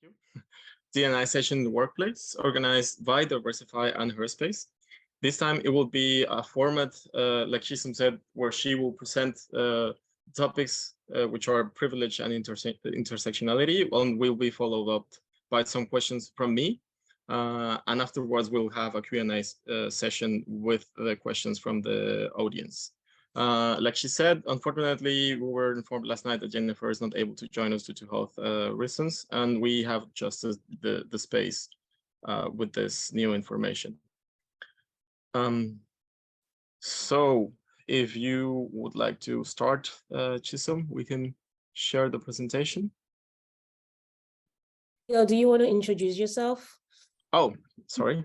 you. D&I session in the workplace, organized by Diversify and her space. This time it will be a format, like Chisom said, where she will present topics which are privilege and intersectionality, and will be followed up by some questions from me. And afterwards, we'll have a Q&A session with the questions from the audience. Like she said, unfortunately, we were informed last night that Jennifer is not able to join us due to health reasons, and we have adjusted the space with this new information. So if you would like to start, Chisom, we can share the presentation. Miguel, do you want to introduce yourself? Oh, sorry.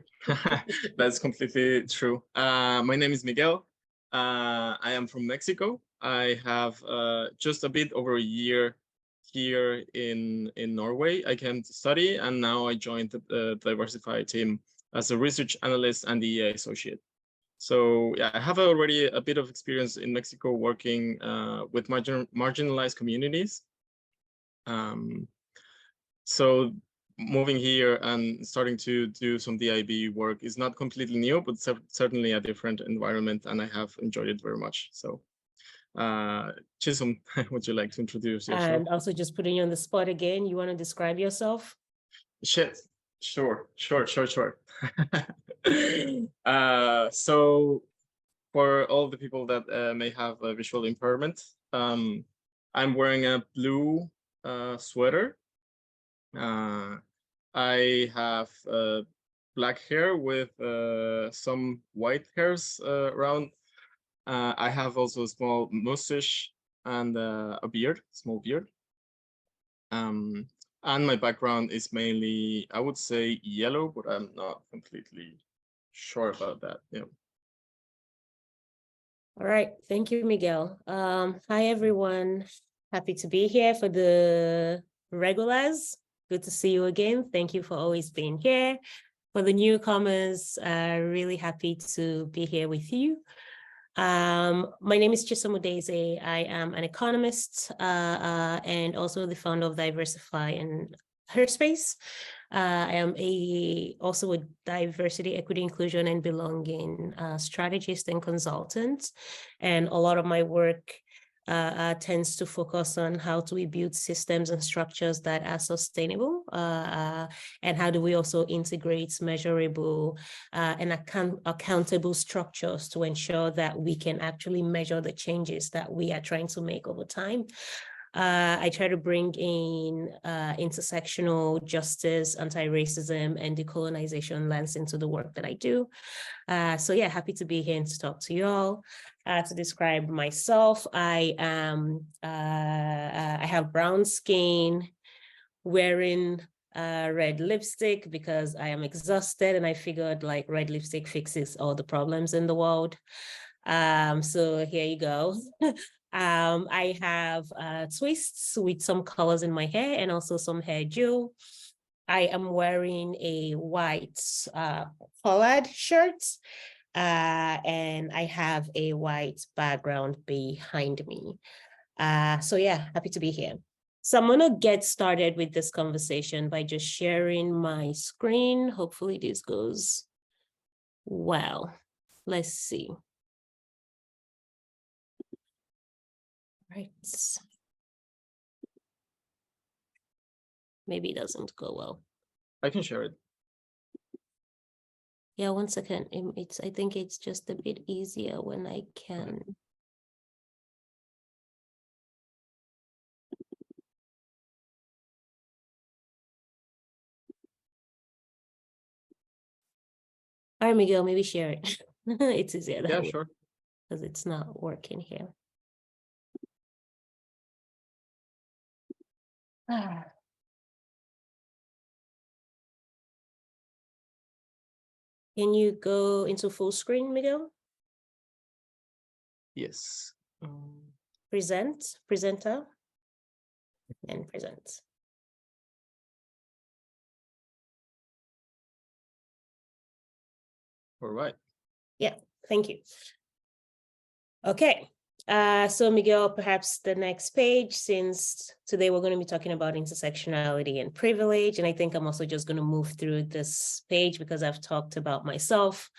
That's completely true. My name is Miguel. I am from Mexico. I have just a bit over a year here in Norway. I came to study, and now I joined the Diversify team as a research analyst and DEA associate. So yeah, I have already a bit of experience in Mexico working with marginalized communities. So moving here and starting to do some DIB work is not completely new, but certainly a different environment, and I have enjoyed it very much. So Chisom, would you like to introduce yourself? And also just putting you on the spot again, you want to describe yourself? Sure. So for all the people that may have a visual impairment, I'm wearing a blue sweater. I have black hair with some white hairs around. I have also a small mustache and a beard, small beard. And my background is mainly, I would say, yellow, but I'm not completely sure about that. Yeah. All right, thank you, Miguel. Hi, everyone. Happy to be here for the regulars. Good to see you again. Thank you for always being here. For the newcomers, really happy to be here with you. My name is Chisom Udeze. I am an economist and also the founder of Diversify and her space. I am also a diversity, equity, inclusion, and belonging strategist and consultant. And a lot of my work tends to focus on how do we build systems and structures that are sustainable, and how do we also integrate measurable and accountable structures to ensure that we can actually measure the changes that we are trying to make over time. I try to bring in intersectional justice, anti-racism, and decolonization lens into the work that I do. So yeah, happy to be here and to talk to you all. To describe myself, I have brown skin, wearing red lipstick because I am exhausted, and I figured like red lipstick fixes all the problems in the world. So here you go. I have twists with some colors in my hair and also some hair gel. I am wearing a white collared shirt, and I have a white background behind me. So yeah, happy to be here. So I'm gonna get started with this conversation by just sharing my screen. Hopefully this goes well. Let's see. Right. Maybe it doesn't go well. I can share it. Yeah, 1 second. I think it's just a bit easier when I can. Okay. All right, Miguel, maybe share it. It's easier that way. Yeah, sure. Because it's not working here. Can you go into full screen, Miguel? Yes. Presenter, and present. All right. Yeah, thank you. Okay. So Miguel, perhaps the next page, since today we're going to be talking about intersectionality and privilege. And I think I'm also just going to move through this page because I've talked about myself.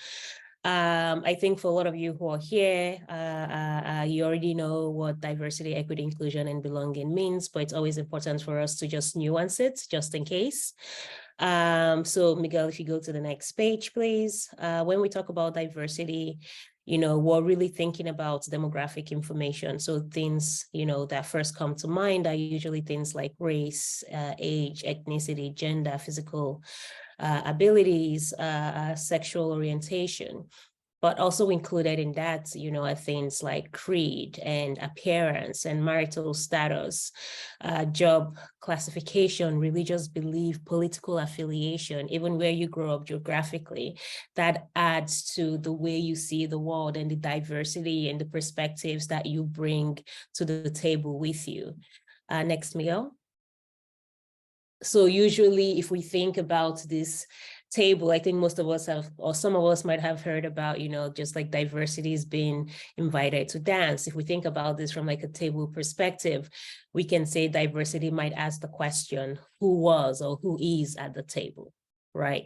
I think for a lot of you who are here, you already know what diversity, equity, inclusion, and belonging means, but it's always important for us to just nuance it just in case. So Miguel, if you go to the next page, please. When we talk about diversity, we're really thinking about demographic information. So things, that first come to mind are usually things like race, age, ethnicity, gender, physical abilities, sexual orientation. But also included in that, are things like creed and appearance and marital status, job classification, religious belief, political affiliation, even where you grow up geographically. That adds to the way you see the world and the diversity and the perspectives that you bring to the table with you. Next, Miguel. So usually if we think about this table, I think most of us have, or some of us might have heard about, just like diversity is being invited to dance. If we think about this from like a table perspective, we can say diversity might ask the question, who was or who is at the table, right?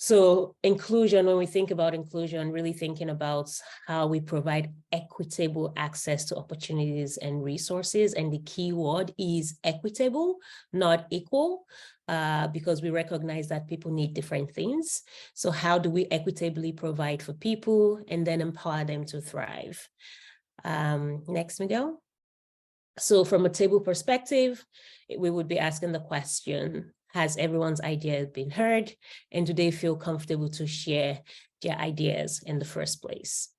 So inclusion, when we think about inclusion, really thinking about how we provide equitable access to opportunities and resources. And the key word is equitable, not equal, because we recognize that people need different things. So how do we equitably provide for people and then empower them to thrive? Next, Miguel. So from a table perspective, we would be asking the question, has everyone's idea been heard? And do they feel comfortable to share their ideas in the first place?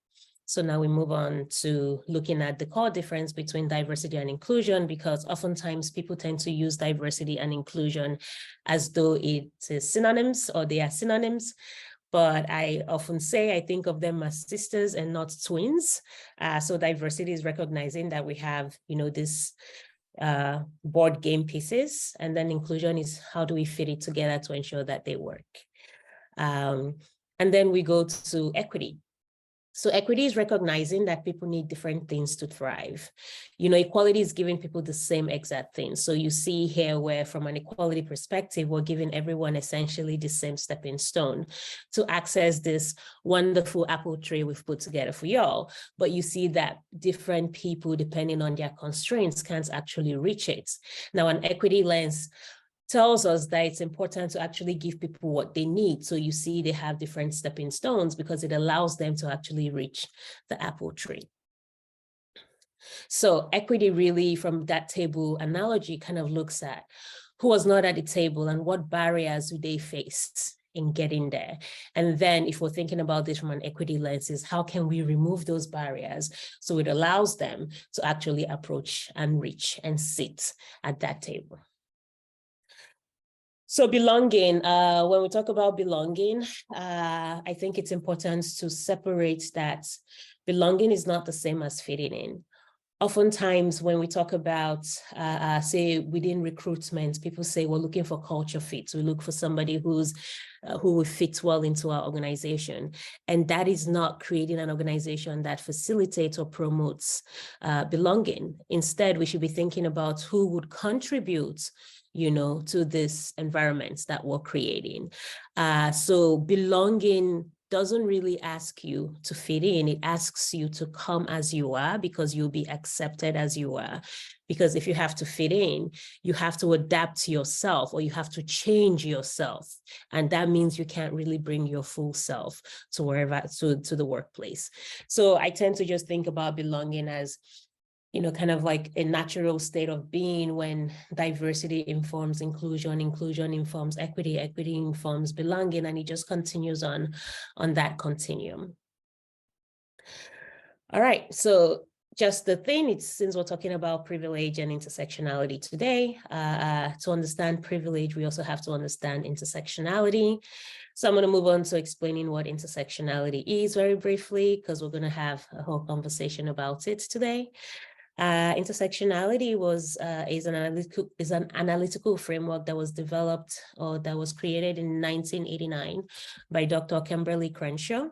So now we move on to looking at the core difference between diversity and inclusion, because oftentimes people tend to use diversity and inclusion as though it is synonyms or they are synonyms. But I often say, I think of them as sisters and not twins. So diversity is recognizing that we have, this board game pieces, and then inclusion is how do we fit it together to ensure that they work. And then we go to equity. So equity is recognizing that people need different things to thrive. Equality is giving people the same exact thing. So you see here where from an equality perspective, we're giving everyone essentially the same stepping stone to access this wonderful apple tree we've put together for y'all. But you see that different people, depending on their constraints, can't actually reach it. Now, an equity lens tells us that it's important to actually give people what they need. So you see they have different stepping stones because it allows them to actually reach the apple tree. So equity really, from that table analogy, kind of looks at who was not at the table and what barriers do they face in getting there. And then if we're thinking about this from an equity lens, is how can we remove those barriers so it allows them to actually approach and reach and sit at that table. So belonging, when we talk about belonging, I think it's important to separate that belonging is not the same as fitting in. Oftentimes when we talk about, say within recruitment, people say we're looking for culture fit. We look for somebody who will fit well into our organization. And that is not creating an organization that facilitates or promotes belonging. Instead, we should be thinking about who would contribute to this environment that we're creating. So belonging doesn't really ask you to fit in. It asks you to come as you are because you'll be accepted as you are. Because if you have to fit in, you have to adapt to yourself or you have to change yourself. And that means you can't really bring your full self to wherever, to the workplace. So I tend to just think about belonging as kind of like a natural state of being when diversity informs inclusion, inclusion informs equity, equity informs belonging, and it just continues on that continuum. All right, so just the thing, since we're talking about privilege and intersectionality today, to understand privilege, we also have to understand intersectionality. So I'm going to move on to explaining what intersectionality is very briefly, because we're going to have a whole conversation about it today. Intersectionality is an analytical framework that was developed or that was created in 1989 by Dr. Kimberley Crenshaw.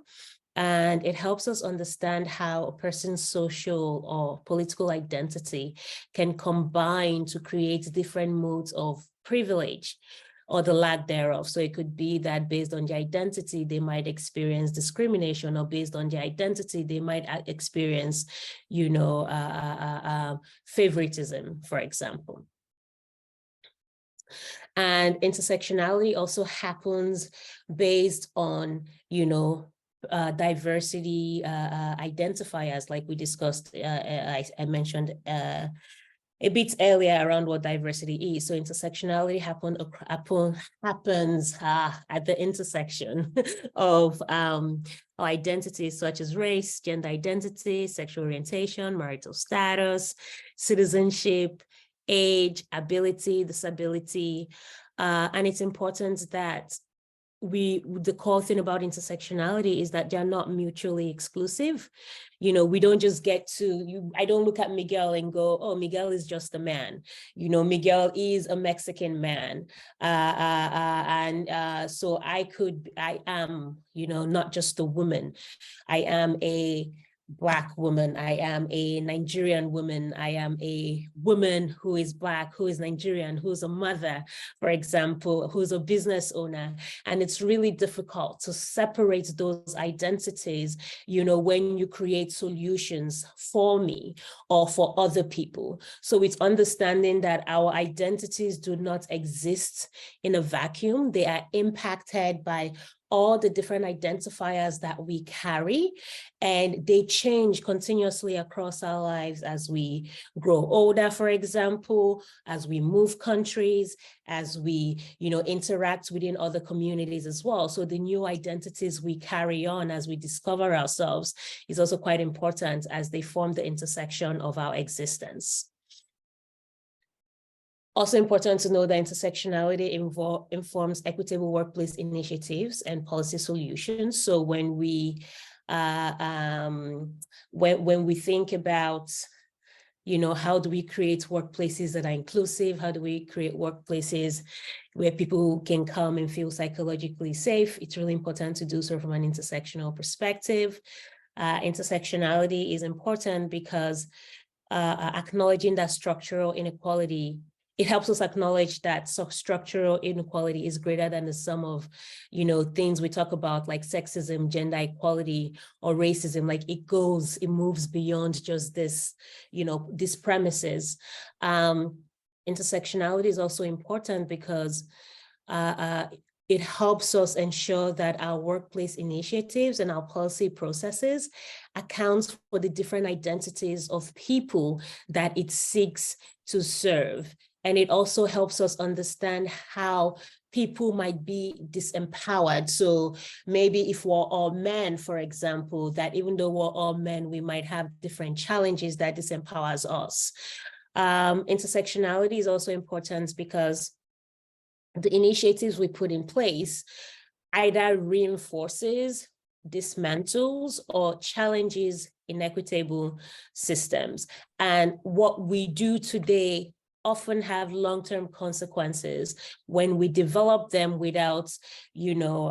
And it helps us understand how a person's social or political identity can combine to create different modes of privilege or the lack thereof. So it could be that based on their identity, they might experience discrimination, or based on their identity, they might experience, favoritism, for example. And intersectionality also happens based on, diversity identifiers, like we discussed, I mentioned a bit earlier around what diversity is. So intersectionality happens at the intersection of identities such as race, gender identity, sexual orientation, marital status, citizenship, age, ability, disability. And it's important that the core thing about intersectionality is that they're not mutually exclusive. We don't just I don't look at Miguel and go, oh, Miguel is just a man. Miguel is a Mexican man. So I am, not just a woman. I am a Black woman, I am a Nigerian woman, I am a woman who is Black, who is Nigerian, who's a mother, for example, who's a business owner. And it's really difficult to separate those identities, when you create solutions for me or for other people. So it's understanding that our identities do not exist in a vacuum. They are impacted by all the different identifiers that we carry, and they change continuously across our lives as we grow older, for example, as we move countries, as we, interact within other communities as well. So the new identities we carry on as we discover ourselves is also quite important as they form the intersection of our existence. Also important to know that intersectionality informs equitable workplace initiatives and policy solutions. So when we think about, how do we create workplaces that are inclusive? How do we create workplaces where people can come and feel psychologically safe? It's really important to do so from an intersectional perspective. Intersectionality is important because acknowledging that structural inequality, it helps us acknowledge that structural inequality is greater than the sum of, things we talk about like sexism, gender equality, or racism. Like it moves beyond just this, these premises. Intersectionality is also important because it helps us ensure that our workplace initiatives and our policy processes account for the different identities of people that it seeks to serve. And it also helps us understand how people might be disempowered. So maybe if we're all men, for example, that even though we're all men, we might have different challenges that disempowers us. Intersectionality is also important because the initiatives we put in place either reinforces, dismantles, or challenges inequitable systems. And what we do today often have long-term consequences when we develop them without, the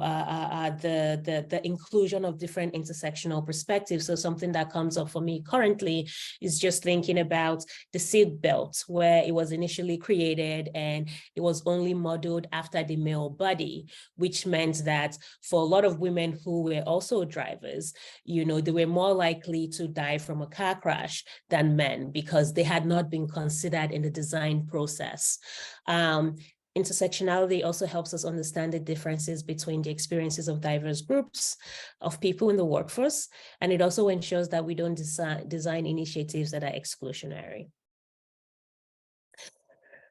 inclusion of different intersectional perspectives. So something that comes up for me currently is just thinking about the seat belt, where it was initially created and it was only modeled after the male body, which meant that for a lot of women who were also drivers, they were more likely to die from a car crash than men because they had not been considered in the design process. Intersectionality also helps us understand the differences between the experiences of diverse groups of people in the workforce, and it also ensures that we don't design initiatives that are exclusionary.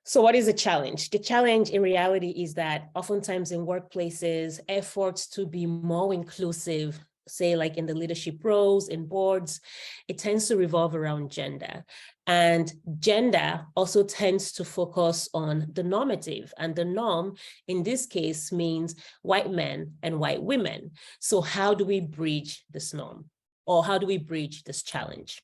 So what is the challenge? The challenge in reality is that oftentimes in workplaces, efforts to be more inclusive, say like in the leadership roles, in boards, it tends to revolve around gender. And gender also tends to focus on the normative, and the norm in this case means white men and white women. So how do we bridge this norm, or how do we bridge this challenge?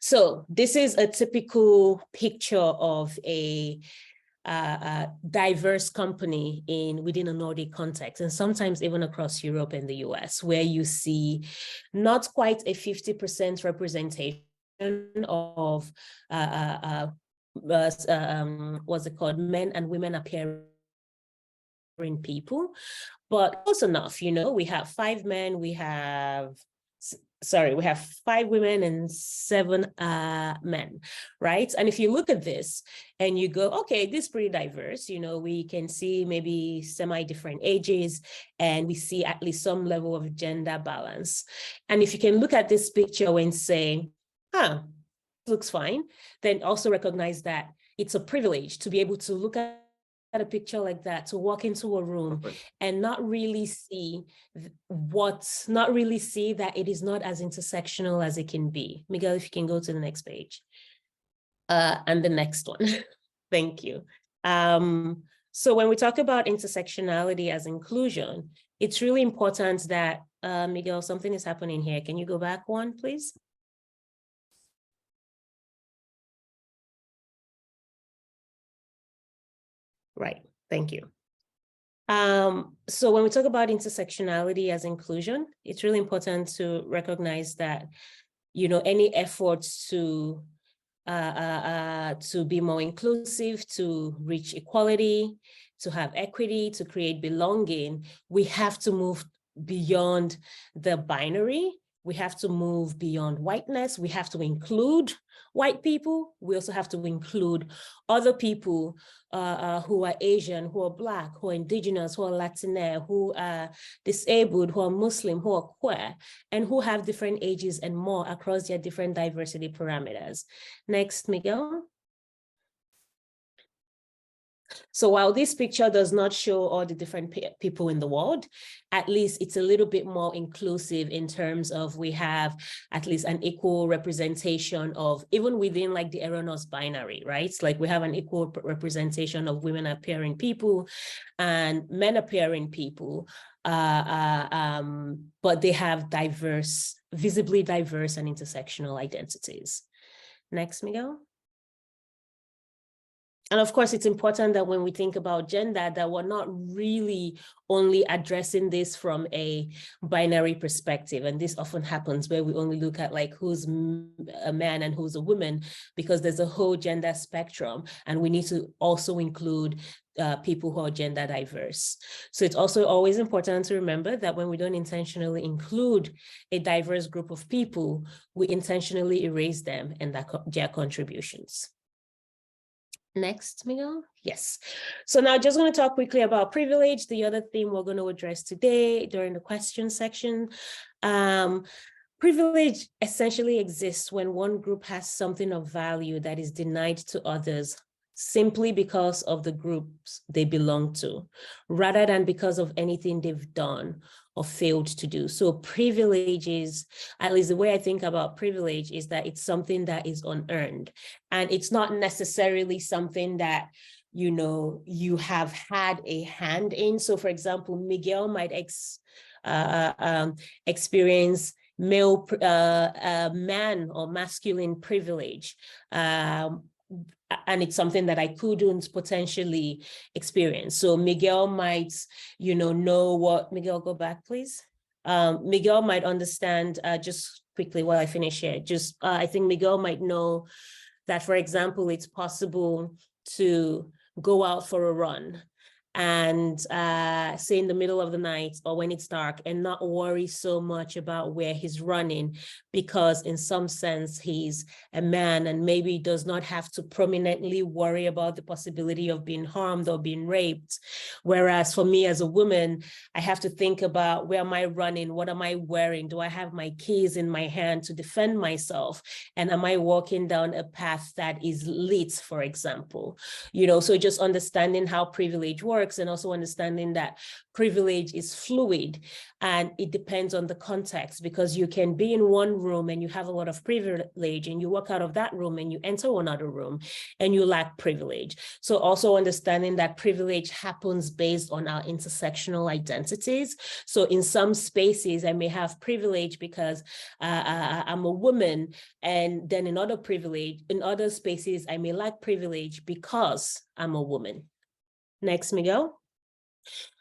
So this is a typical picture of a diverse company within a Nordic context, and sometimes even across Europe and the US, where you see not quite a 50% representation of what's it called, men and women appearing people, but close enough. You know, we have 5 men, we have 5 women and 7 men, right? And if you look at this and you go, okay, this is pretty diverse, you know, we can see maybe semi-different ages, and we see at least some level of gender balance. And if you can look at this picture and say, looks fine, then also recognize that it's a privilege to be able to look at a picture like that, to walk into a room and not really see that it is not as intersectional as it can be. Miguel, if you can go to the next page. And the next one. Thank you. So when we talk about intersectionality as inclusion, it's really important that, Miguel, something is happening here. Can you go back one, please? Right, thank you. So when we talk about intersectionality as inclusion, it's really important to recognize that, you know, any efforts to be more inclusive, to reach equality, to have equity, to create belonging, we have to move beyond the binary. We have to move beyond whiteness. We have to include white people. We also have to include other people who are Asian, who are Black, who are Indigenous, who are Latina, who are disabled, who are Muslim, who are queer, and who have different ages and more across their different diversity parameters. Next, Miguel. So while this picture does not show all the different people in the world, at least it's a little bit more inclusive in terms of we have at least an equal representation of, even within like the erroneous binary, right? Like we have an equal representation of women appearing people and men appearing people, but they have diverse, visibly diverse and intersectional identities. Next, Miguel. And of course, it's important that when we think about gender, that we're not really only addressing this from a binary perspective. And this often happens where we only look at like who's a man and who's a woman, because there's a whole gender spectrum. And we need to also include people who are gender diverse. So it's also always important to remember that when we don't intentionally include a diverse group of people, we intentionally erase them and their contributions. Next, Miguel. Yes. So now just going to talk quickly about privilege, the other theme we're going to address today during the question section. Privilege essentially exists when one group has something of value that is denied to others simply because of the groups they belong to, rather than because of anything they've done or failed to do. So privilege is, at least the way I think about privilege, is that it's something that is unearned. And it's not necessarily something that, you know, you have had a hand in. So for example, Miguel might experience male, man or masculine privilege. And it's something that I couldn't potentially experience. So Miguel might, you know what, Miguel, go back, please. Miguel might understand, just quickly while I finish here, I think Miguel might know that, for example, it's possible to go out for a run and say in the middle of the night or when it's dark and not worry so much about where he's running, because in some sense he's a man and maybe does not have to prominently worry about the possibility of being harmed or being raped. Whereas for me as a woman, I have to think about, where am I running? What am I wearing? Do I have my keys in my hand to defend myself? And am I walking down a path that is lit, for example? You know, so just understanding how privilege works works, and also understanding that privilege is fluid and it depends on the context, because you can be in one room and you have a lot of privilege, and you walk out of that room and you enter another room and you lack privilege. So also understanding that privilege happens based on our intersectional identities. So in some spaces, I may have privilege because I'm a woman, and then in other spaces, I may lack privilege because I'm a woman. Next, Miguel.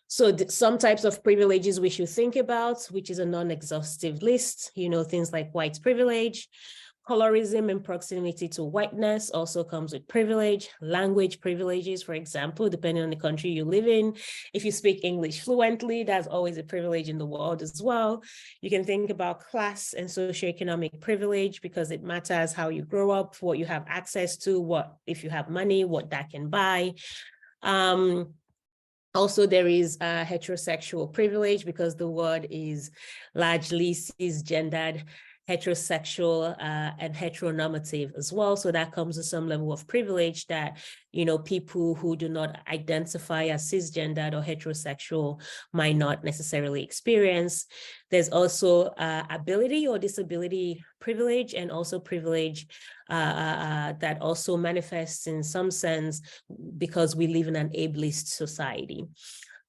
So some types of privileges we should think about, which is a non-exhaustive list, things like white privilege, colorism and proximity to whiteness also comes with privilege, language privileges, for example, depending on the country you live in. If you speak English fluently, that's always a privilege in the world as well. You can think about class and socioeconomic privilege, because it matters how you grow up, what you have access to, what, if you have money, what that can buy. Also, there is heterosexual privilege, because the word is largely cisgendered, heterosexual, and heteronormative as well. So that comes with some level of privilege that, people who do not identify as cisgendered or heterosexual might not necessarily experience. There's also ability or disability privilege, and also privilege that also manifests in some sense because we live in an ableist society.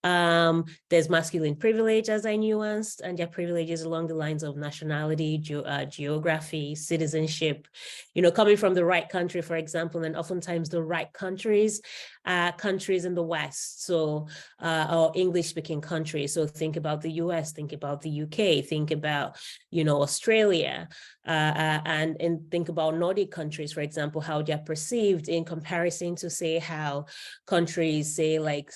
There's masculine privilege, as I nuanced, and their privileges along the lines of nationality, geography, citizenship, coming from the right country, for example, and oftentimes the right countries in the West, so or English-speaking countries. So think about the US, think about the UK, think about, Australia, and think about Nordic countries, for example, how they're perceived in comparison to, say, how countries, say, like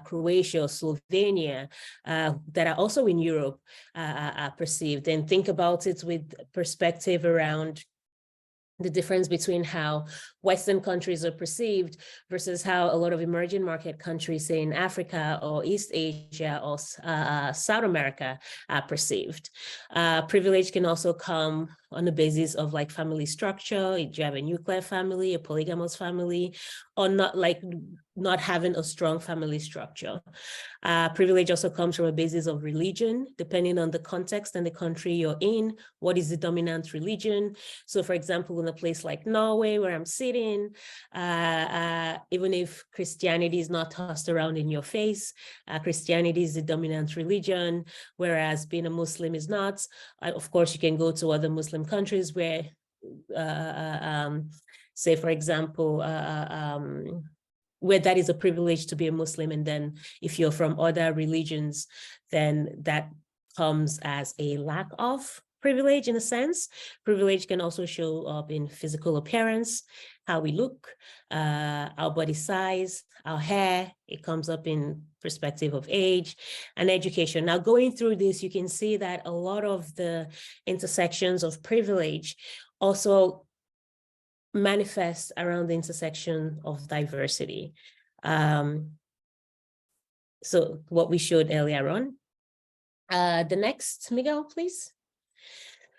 Croatia or Slovenia, that are also in Europe, are perceived. And think about it with perspective around the difference between how Western countries are perceived versus how a lot of emerging market countries, say in Africa or East Asia or South America, are perceived. Privilege can also come on the basis of like family structure. If you have a nuclear family, a polygamous family, or not having a strong family structure. Privilege also comes from a basis of religion, depending on the context and the country you're in. What is the dominant religion? So for example, in a place like Norway, where I'm sitting, even if Christianity is not tossed around in your face, Christianity is the dominant religion, whereas being a Muslim is not. Of course, you can go to other Muslim countries where, say, for example, where that is a privilege to be a Muslim. And then if you're from other religions, then that comes as a lack of privilege in a sense. Privilege can also show up in physical appearance, how we look, our body size, our hair. It comes up in perspective of age and education. Now, going through this, you can see that a lot of the intersections of privilege also manifest around the intersection of diversity. So what we showed earlier on. The next, Miguel, please.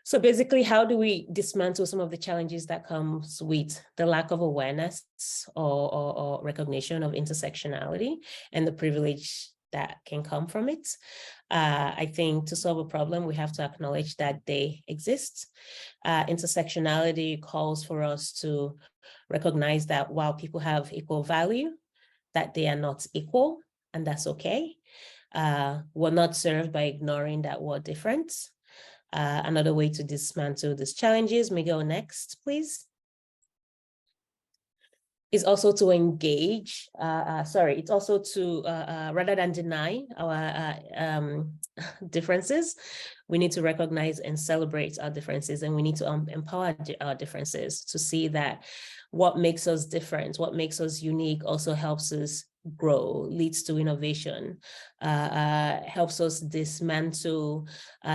So basically, how do we dismantle some of the challenges that comes with the lack of awareness or recognition of intersectionality and the privilege that can come from it? I think to solve a problem, we have to acknowledge that they exist. Intersectionality calls for us to recognize that while people have equal value, that they are not equal, and that's okay. We're not served by ignoring that we're different. Another way to dismantle these challenges, Miguel, next, please, is also to engage, it's also to, rather than deny our differences, we need to recognize and celebrate our differences, and we need to empower our differences to see that what makes us different, what makes us unique also helps us grow, leads to innovation, helps us dismantle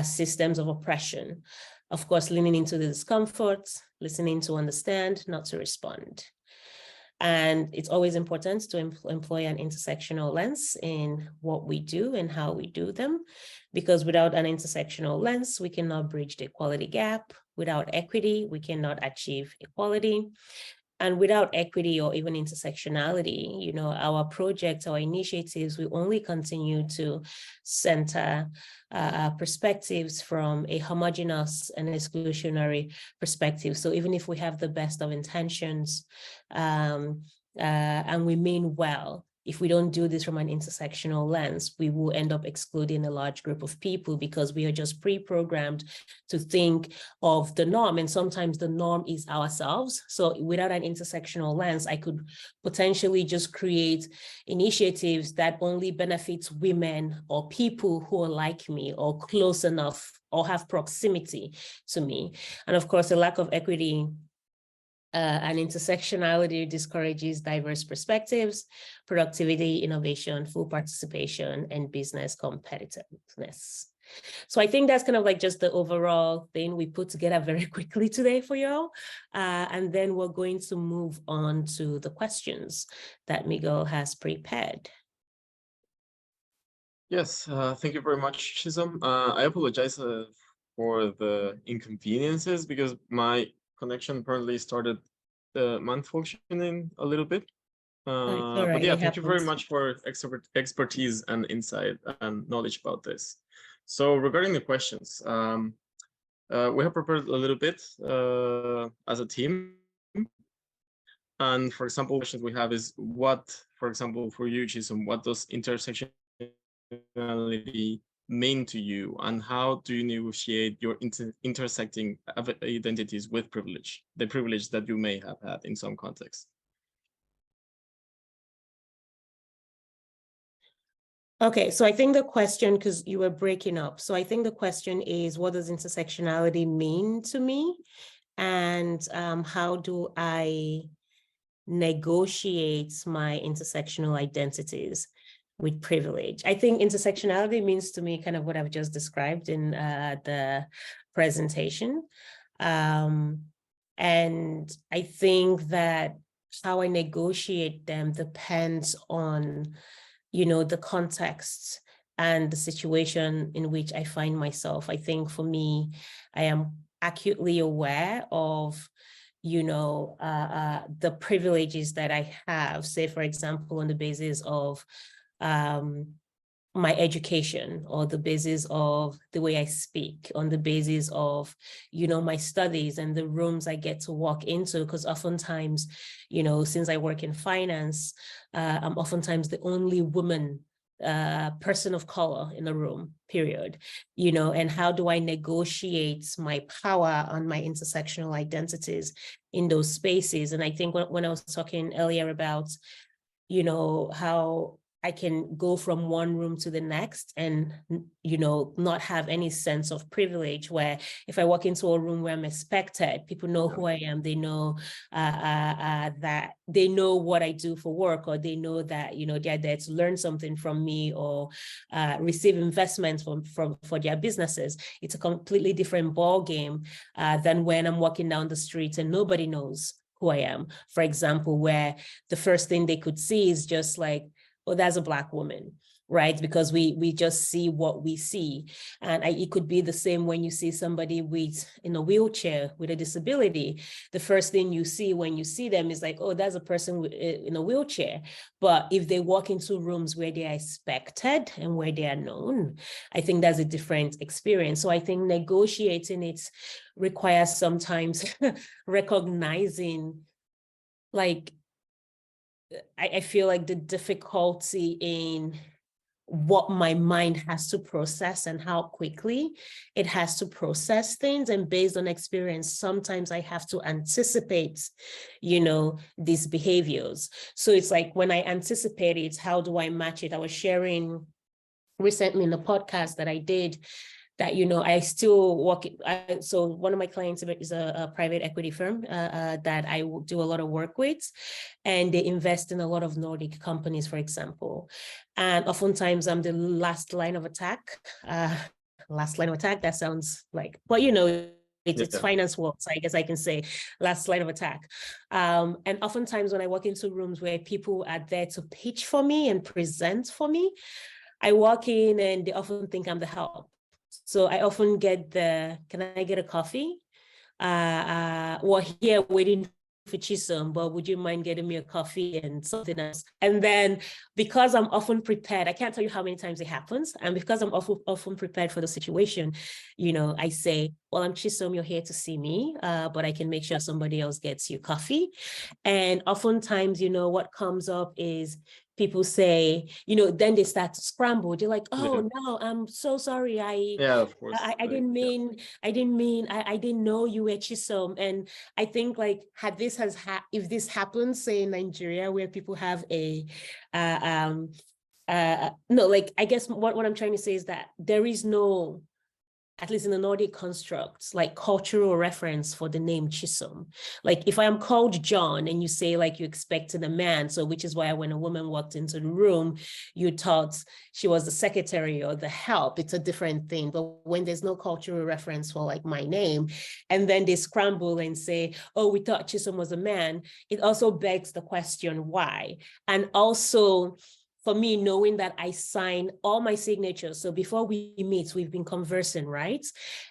systems of oppression. Of course, leaning into the discomfort, listening to understand, not to respond. And it's always important to employ an intersectional lens in what we do and how we do them, because without an intersectional lens, we cannot bridge the equality gap. Without equity, we cannot achieve equality. And without equity or even intersectionality, you know, our projects, our initiatives will only continue to center perspectives from a homogeneous and exclusionary perspective. So even if we have the best of intentions and we mean well, if we don't do this from an intersectional lens, we will end up excluding a large group of people because we are just pre-programmed to think of the norm. And sometimes the norm is ourselves. So without an intersectional lens, I could potentially just create initiatives that only benefits women or people who are like me or close enough or have proximity to me. And of course, the lack of equity and intersectionality discourages diverse perspectives, productivity, innovation, full participation, and business competitiveness. So I think that's kind of like just the overall thing we put together very quickly today for y'all. And then we're going to move on to the questions that Miguel has prepared. Yes, thank you very much, Chisom. I apologize for the inconveniences because my connection apparently started malfunctioning a little bit. But yeah, thank you very much for expertise and insight and knowledge about this. So regarding the questions, we have prepared a little bit as a team. And for example, questions we have is what, for example, for you, Chisom, what does intersectionality mean to you, and how do you negotiate your intersecting identities with privilege, the privilege that you may have had in some context? Okay, so I think the question, because you were breaking up, so I think the question is, what does intersectionality mean to me? And how do I negotiate my intersectional identities with privilege? I think intersectionality means to me kind of what I've just described in the presentation. And I think that how I negotiate them depends on, you know, the context and the situation in which I find myself. I think for me, I am acutely aware of, you know, the privileges that I have, say, for example, on the basis of my education, or the basis of the way I speak, on the basis of, you know, my studies and the rooms I get to walk into, because oftentimes, you know, since I work in finance, I'm oftentimes the only woman person of color in a room, period, you know, and how do I negotiate my power on my intersectional identities in those spaces? And I think when I was talking earlier about, you know, how I can go from one room to the next and, you know, not have any sense of privilege, where if I walk into a room where I'm expected, people know who I am, they know that they know what I do for work, or they know that, you know, they're there to learn something from me or receive investments for their businesses. It's a completely different ball game than when I'm walking down the street and nobody knows who I am, for example, where the first thing they could see is just like, oh, that's a Black woman, right? Because we just see what we see. And it could be the same when you see somebody in a wheelchair with a disability. The first thing you see when you see them is like, oh, that's a person in a wheelchair. But if they walk into rooms where they are expected and where they are known, I think that's a different experience. So I think negotiating it requires sometimes recognizing, like, I feel like the difficulty in what my mind has to process and how quickly it has to process things. And based on experience, sometimes I have to anticipate, you know, these behaviors. So it's like when I anticipate it, how do I match it? I was sharing recently in the podcast that I did that, you know, I still work. So one of my clients is a private equity firm that I do a lot of work with, and they invest in a lot of Nordic companies, for example. And oftentimes I'm the last line of attack. Last line of attack, that sounds like, but you know, it's finance world, so I guess I can say last line of attack. And oftentimes when I walk into rooms where people are there to pitch for me and present for me, I walk in and they often think I'm the help. So I often get can I get a coffee? We're here waiting for Chisom, but would you mind getting me a coffee and something else? And then because I'm often prepared, I can't tell you how many times it happens. And because I'm often prepared for the situation, you know, I say, well, I'm Chisom, you're here to see me, but I can make sure somebody else gets you coffee. And oftentimes, you know, what comes up is people say, you know, then they start to scramble. They're like, oh, no, I'm so sorry. Of course. I didn't mean, I didn't know you were Chisom. And I think like if this happens, say in Nigeria, where people have no, like, I guess what I'm trying to say is that there is no, at least in the Nordic constructs, like cultural reference for the name Chisom. Like if I am called John and you say like you expected a man, so which is why when a woman walked into the room, you thought she was the secretary or the help, it's a different thing. But when there's no cultural reference for like my name, and then they scramble and say, oh, we thought Chisom was a man, it also begs the question, why? And also, for me, knowing that I sign all my signatures. So before we meet, we've been conversing, right?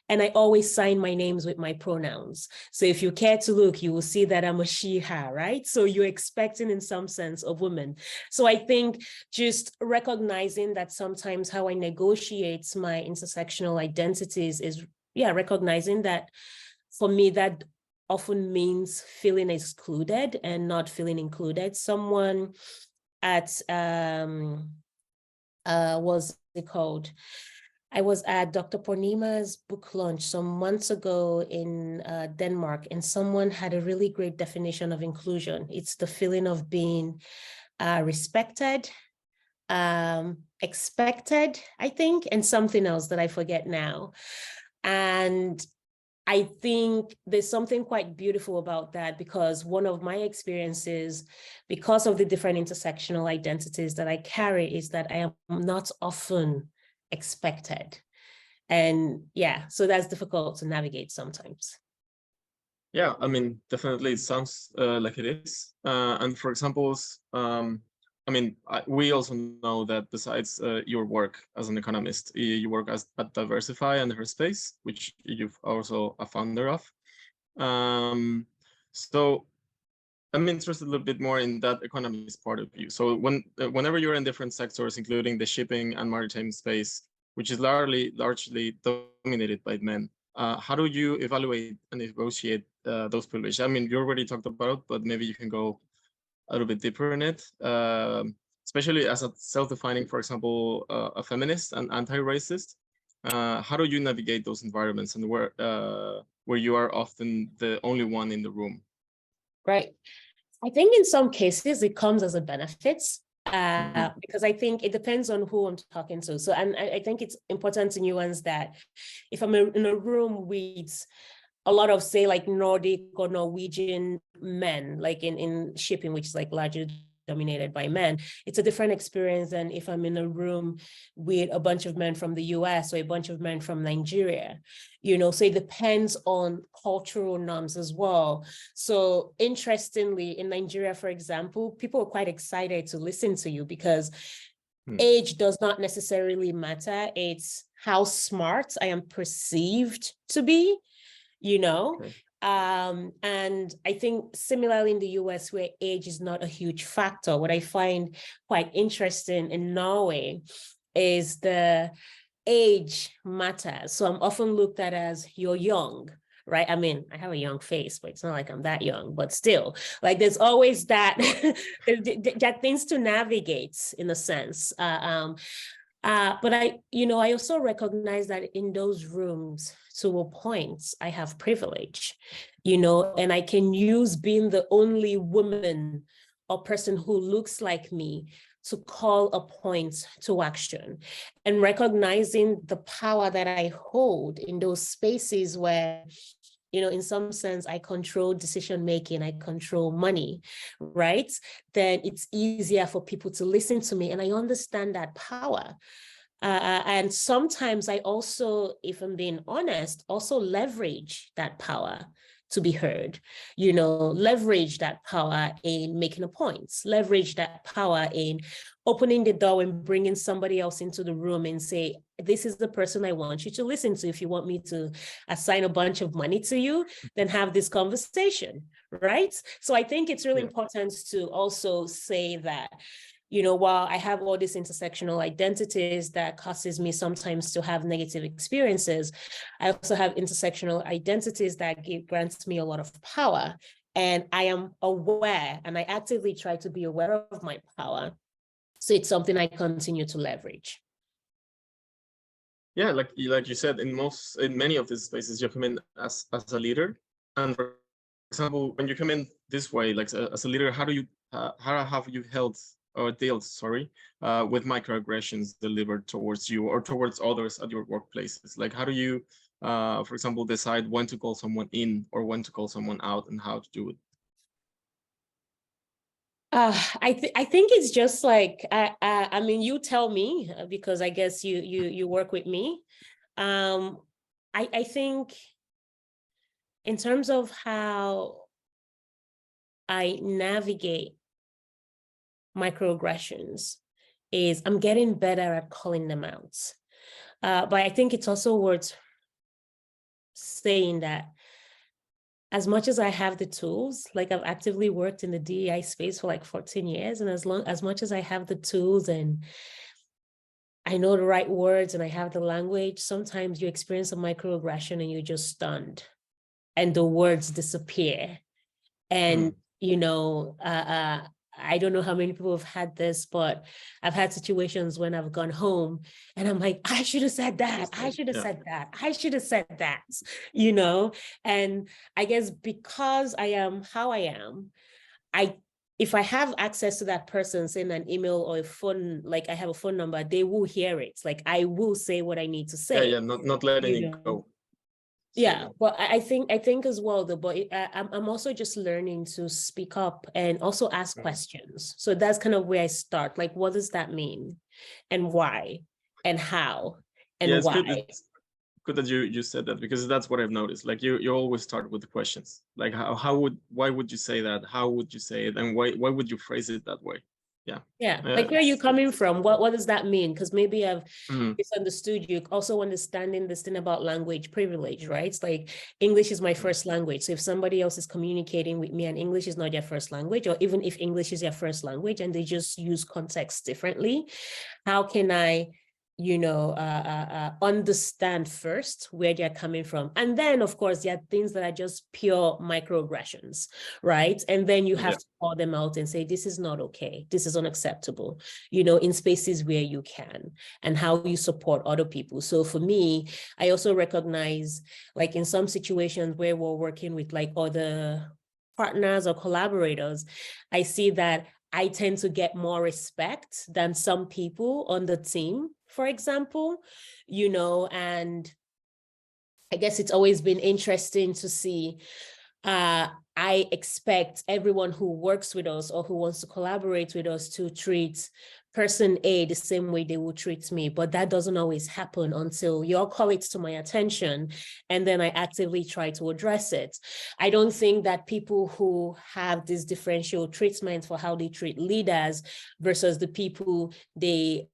And I always sign my names with my pronouns. So if you care to look, you will see that I'm a she, her, right? So you're expecting in some sense a woman. So I think just recognizing that sometimes how I negotiate my intersectional identities is, recognizing that for me, that often means feeling excluded and not feeling included. Someone at what's it called? I was at Dr. Purnima's book launch some months ago in Denmark, and someone had a really great definition of inclusion. It's the feeling of being respected, expected, I think, and something else that I forget now. And I think there's something quite beautiful about that, because one of my experiences, because of the different intersectional identities that I carry, is that I am not often expected. And so that's difficult to navigate sometimes. Yeah, I mean, definitely it sounds like it is. And for examples, I mean, we also know that besides your work as an economist, you work at Diversify and Herspace, which you've also a founder of. So I'm interested a little bit more in that economist part of you. So whenever you're in different sectors, including the shipping and maritime space, which is largely dominated by men, how do you evaluate and negotiate those privileges? I mean, you already talked about it, but maybe you can go a little bit deeper in it, especially as a self-defining, for example, a feminist and anti-racist. How do you navigate those environments, and where you are often the only one in the room? Right. I think in some cases it comes as a benefit, because I think it depends on who I'm talking to. So, and I think it's important to nuance that if I'm in a room with a lot of, say, like Nordic or Norwegian men, like in shipping, which is like largely dominated by men, it's a different experience than if I'm in a room with a bunch of men from the US or a bunch of men from Nigeria, you know, so it depends on cultural norms as well. So interestingly, in Nigeria, for example, people are quite excited to listen to you because age does not necessarily matter. It's how smart I am perceived to be, you know. Okay. And I think similarly in the US, where age is not a huge factor, what I find quite interesting in Norway is the age matters. So I'm often looked at as you're young, right? I mean, I have a young face, but it's not like I'm that young, but still, like there's always that, that things to navigate in a sense. But I also recognize that in those rooms, to a point, I have privilege, you know, and I can use being the only woman or person who looks like me to call a point to action, and recognizing the power that I hold in those spaces where, you know, in some sense, I control decision-making, I control money, right? Then it's easier for people to listen to me, and I understand that power. And sometimes I also, if I'm being honest, also leverage that power to be heard, leverage that power in making a point, leverage that power in opening the door and bringing somebody else into the room and say, this is the person I want you to listen to. If you want me to assign a bunch of money to you, then have this conversation, right? So I think it's really important to also say that, while I have all these intersectional identities that causes me sometimes to have negative experiences, I also have intersectional identities that grants me a lot of power. And I am aware, and I actively try to be aware of my power. So it's something I continue to leverage. Yeah, like you said, in many of these spaces, you come in as a leader. And for example, when you come in this way, like as a leader, how have you dealt with microaggressions delivered towards you or towards others at your workplaces? Like, how do you, for example, decide when to call someone in or when to call someone out, and how to do it? I think it's just like, I mean, you tell me, because I guess you work with me. I think in terms of how I navigate microaggressions is I'm getting better at calling them out. But I think it's also worth saying that as much as I have the tools, like I've actively worked in the DEI space for like 14 years, and as much as I have the tools and I know the right words and I have the language, sometimes you experience a microaggression and you're just stunned and the words disappear. And, I don't know how many people have had this, but I've had situations when I've gone home and I'm like, I should have said that. I should have said that. I should have said that, and I guess because I am how I am, if I have access to that person, send an email or a phone, like I have a phone number, they will hear it. Like I will say what I need to say. Yeah, not letting it go. Yeah, but I think as well, but I'm also just learning to speak up and also ask questions. So that's kind of where I start. Like, what does that mean, and why, and how, and why? Good that you said that, because that's what I've noticed. Like you always start with the questions. Like why would you say that? How would you say it? And why would you phrase it that way? Yeah. Like, where are you coming from? What does that mean? Because maybe I've misunderstood you. Also understanding this thing about language privilege, right? It's like English is my first language. So if somebody else is communicating with me and English is not their first language, or even if English is their first language and they just use context differently, how can I understand first where they're coming from? And then, of course, there are things that are just pure microaggressions, right? And then you have to call them out and say, this is not okay. This is unacceptable, in spaces where you can, and how you support other people. So for me, I also recognize, like in some situations where we're working with like other partners or collaborators, I see that I tend to get more respect than some people on the team, for example, and I guess it's always been interesting to see. I expect everyone who works with us or who wants to collaborate with us to treat person A the same way they will treat me, but that doesn't always happen until your call it to my attention, and then I actively try to address it. I don't think that people who have this differential treatment for how they treat leaders versus the people they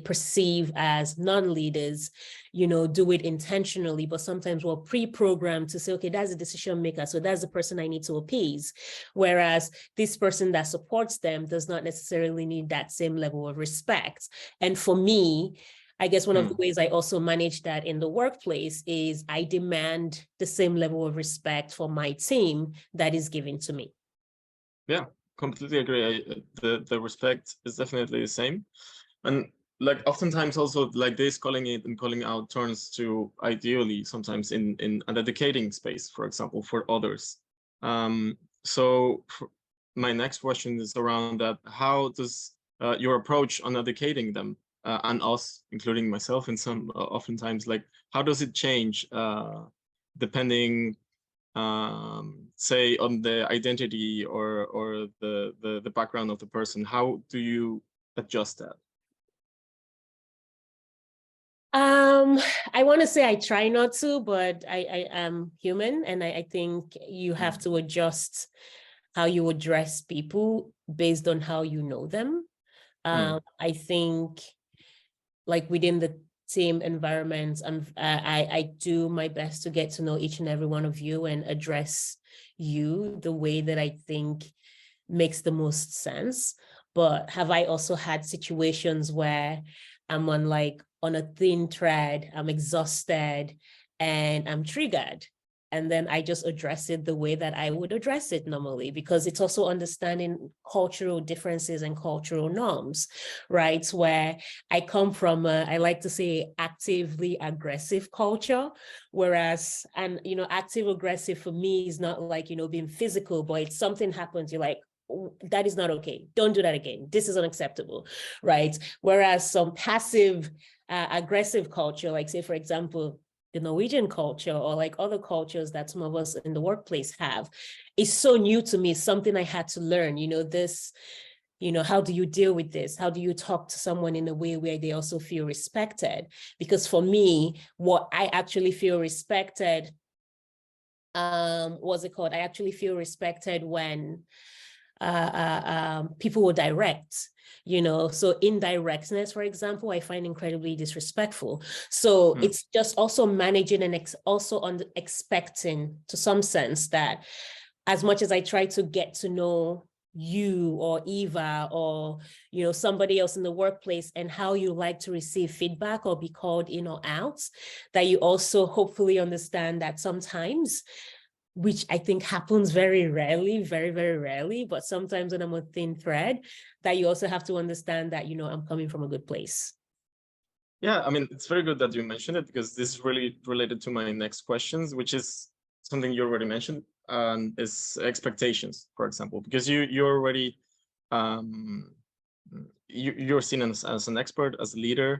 perceive as non-leaders, do it intentionally, but sometimes we're pre-programmed to say, okay, that's the decision maker, so that's the person I need to appease. Whereas this person that supports them does not necessarily need that same level of respect. And for me, I guess one of the ways I also manage that in the workplace is I demand the same level of respect for my team that is given to me. Yeah, completely agree. The respect is definitely the same. And like oftentimes also like this calling it and calling out turns to ideally sometimes in an educating space, for example, for others. So my next question is around that. How does your approach on educating them and us, including myself in some oftentimes, like how does it change depending say on the identity or the background of the person? How do you adjust that? I want to say I try not to, but I am human, and I think you have to adjust how you address people based on how you know them. I think like within the team environment, I do my best to get to know each and every one of you and address you the way that I think makes the most sense. But have I also had situations where I'm on a thin thread, I'm exhausted and I'm triggered? And then I just address it the way that I would address it normally, because it's also understanding cultural differences and cultural norms, right? Where I come from, I like to say actively aggressive culture, whereas, and, active aggressive for me is not like, being physical, but it's something happens, you're like, that is not okay. Don't do that again. This is unacceptable, right? Whereas some passive aggressive culture, like say, for example, the Norwegian culture or like other cultures that some of us in the workplace have, is so new to me. It's something I had to learn, this, how do you deal with this? How do you talk to someone in a way where they also feel respected? Because for me, what I actually feel respected, what's it called? I actually feel respected when people will direct, so indirectness, for example, I find incredibly disrespectful. So it's just also managing and also expecting to some sense that as much as I try to get to know you or Eva or, somebody else in the workplace and how you like to receive feedback or be called in or out, that you also hopefully understand that sometimes, which I think happens very rarely, very, very rarely, but sometimes when I'm a thin thread, that you also have to understand that, I'm coming from a good place. Yeah, I mean, it's very good that you mentioned it, because this is really related to my next questions, which is something you already mentioned, and is expectations, for example, because you're already, you're seen as an expert, as a leader,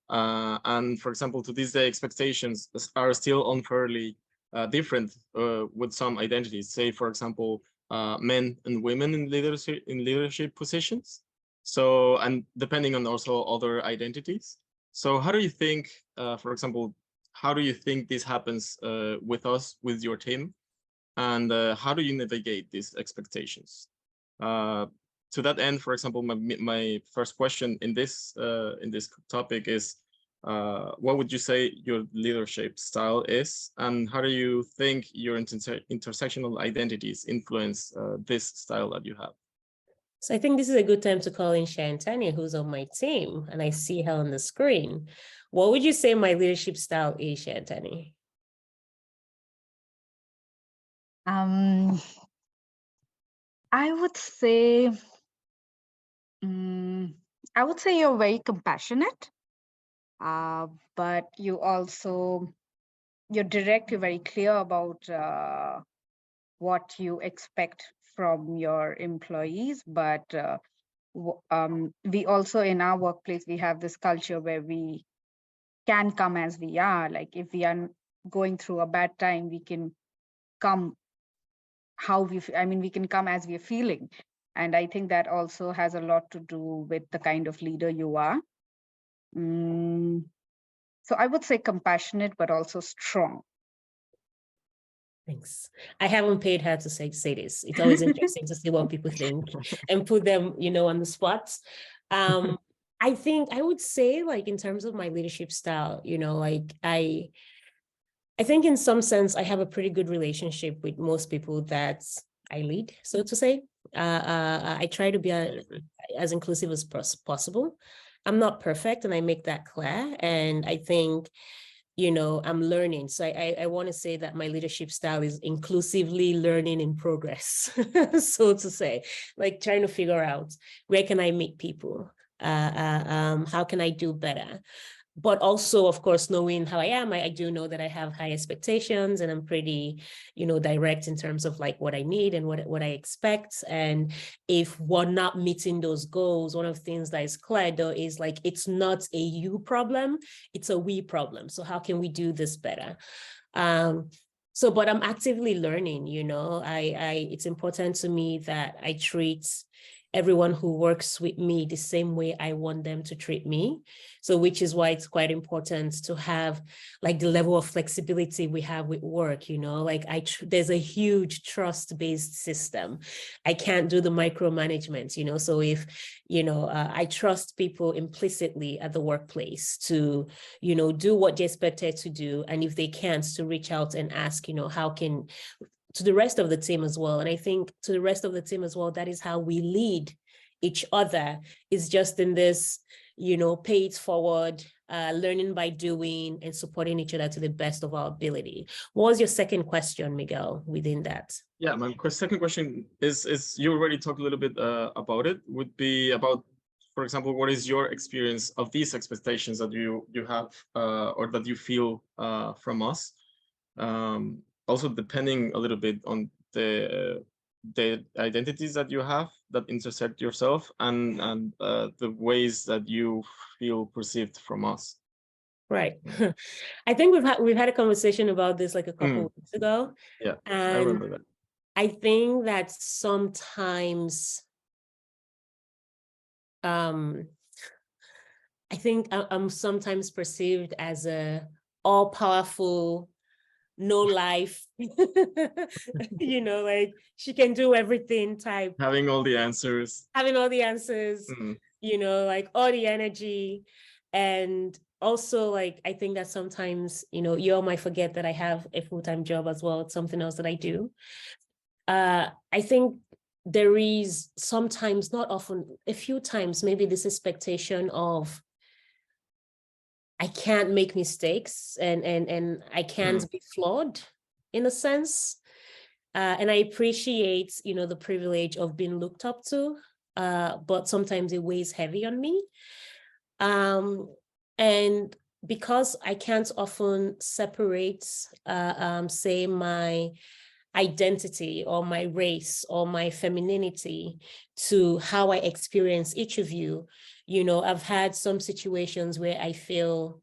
and for example, to this day, expectations are still unfairly different with some identities. Say, for example, men and women in leadership positions. So, and depending on also other identities. So, how do you think, for example, how do you think this happens with us, with your team, and how do you navigate these expectations? To that end, for example, my first question in this topic is, what would you say your leadership style is, and how do you think your intersectional identities influence this style that you have? So I think this is a good time to call in Shantania, who's on my team, and I see her on the screen. What would you say my leadership style is, Shantania? I would say, you're very compassionate, but you're direct, you're very clear about what you expect from your employees. But we also, in our workplace, we have this culture where we can come as we are. Like if we are going through a bad time, we can come we can come as we're feeling. And I think that also has a lot to do with the kind of leader you are. So I would say compassionate, but also strong. Thanks. I haven't paid her to say this. It's always interesting to see what people think and put them, on the spot. I think I would say, like, in terms of my leadership style, I think in some sense, I have a pretty good relationship with most people that I lead, so to say. I try to be as inclusive as possible. I'm not perfect, and I make that clear. And I think, I'm learning. So I want to say that my leadership style is inclusively learning in progress, so to say, like trying to figure out where can I meet people? How can I do better? But also, of course, knowing how I am, I do know that I have high expectations, and I'm pretty, direct in terms of like what I need and what I expect. And if we're not meeting those goals, one of the things that is clear though is like, it's not a you problem, it's a we problem. So how can we do this better? But I'm actively learning, it's important to me that I treat everyone who works with me the same way I want them to treat me. So which is why it's quite important to have like the level of flexibility we have with work, you know, like there's a huge trust-based system. I can't do the micromanagement, you know, so if, you know, I trust people implicitly at the workplace to, you know, do what they're expected to do. And if they can't, to reach out and ask, you know, how can, to the rest of the team as well. And I think to the rest of the team as well, that is how we lead each other. It's just in this, you know, pay it forward, learning by doing and supporting each other to the best of our ability. What was your second question, Miguel, within that? Yeah, my second question is you already talked a little bit about it, would be about, for example, what is your experience of these expectations that you have or that you feel from us? Also depending a little bit on the identities that you have that intersect yourself and the ways that you feel perceived from us. Right. I think we've had a conversation about this like a couple weeks ago. Yeah, and I remember that. I think that sometimes I think I'm sometimes perceived as a all-powerful, no life, you know, like she can do everything type. Having all the answers. Having all the answers, you know, like all the energy. And also, like, I think that sometimes, you know, you all might forget that I have a full-time job as well. It's something else that I do. I think there is sometimes, not often, a few times, maybe this expectation of I can't make mistakes and I can't be flawed in a sense. And I appreciate, you know, the privilege of being looked up to, but sometimes it weighs heavy on me. And because I can't often separate, say, my identity or my race or my femininity to how I experience each of you, you know, I've had some situations where I feel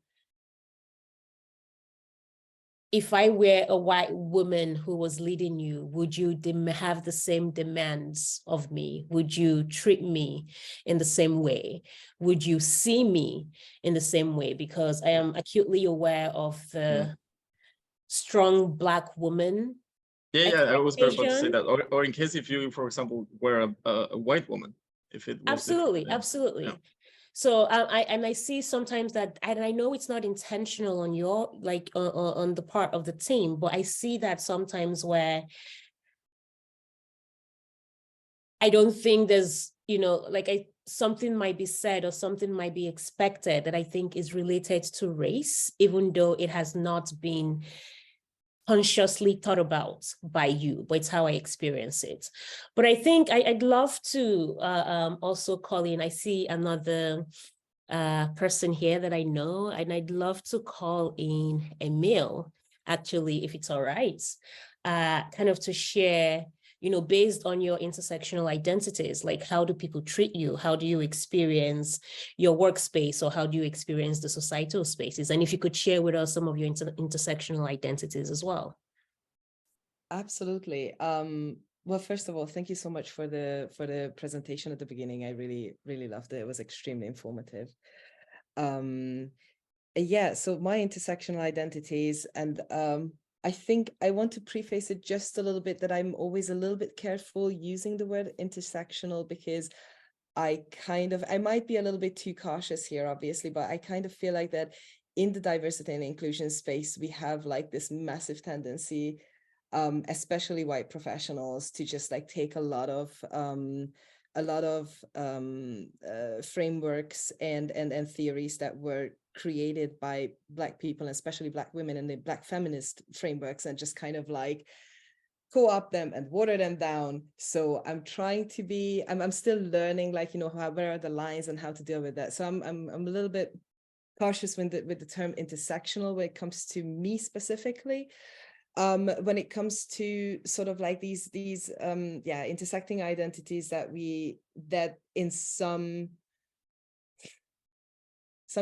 if I were a white woman who was leading you, would you have the same demands of me? Would you treat me in the same way? Would you see me in the same way? Because I am acutely aware of the strong Black woman. Yeah, I was about to say that. Or in case if you, for example, were a white woman, if it was absolutely. Yeah. So I see sometimes that, and I know it's not intentional on your, like on the part of the team, but I see that sometimes where I don't think there's, you know, like something might be said or something might be expected that I think is related to race, even though it has not been consciously thought about by you, but it's how I experience it. But I think I'd love to also call in, I see another person here that I know, and I'd love to call in Emil, actually, if it's all right, kind of to share, you know, based on your intersectional identities, like how do people treat you? How do you experience your workspace, or how do you experience the societal spaces? And if you could share with us some of your intersectional identities as well. Absolutely. Well, first of all, thank you so much for the presentation at the beginning. I really loved it. It was extremely informative. Yeah, so my intersectional identities, and I think I want to preface it just a little bit that I'm always a little bit careful using the word intersectional, because I might be a little bit too cautious here, obviously, but I kind of feel like that in the diversity and inclusion space, we have like this massive tendency, especially white professionals, to just like take a lot of frameworks and theories that were created by Black people, especially Black women, and the Black feminist frameworks, and just kind of like co-opt them and water them down. So I'm trying to be, I'm still learning, like, you know, where are the lines and how to deal with that. So I'm a little bit cautious with the term intersectional when it comes to me specifically. When it comes to sort of like these intersecting identities that in some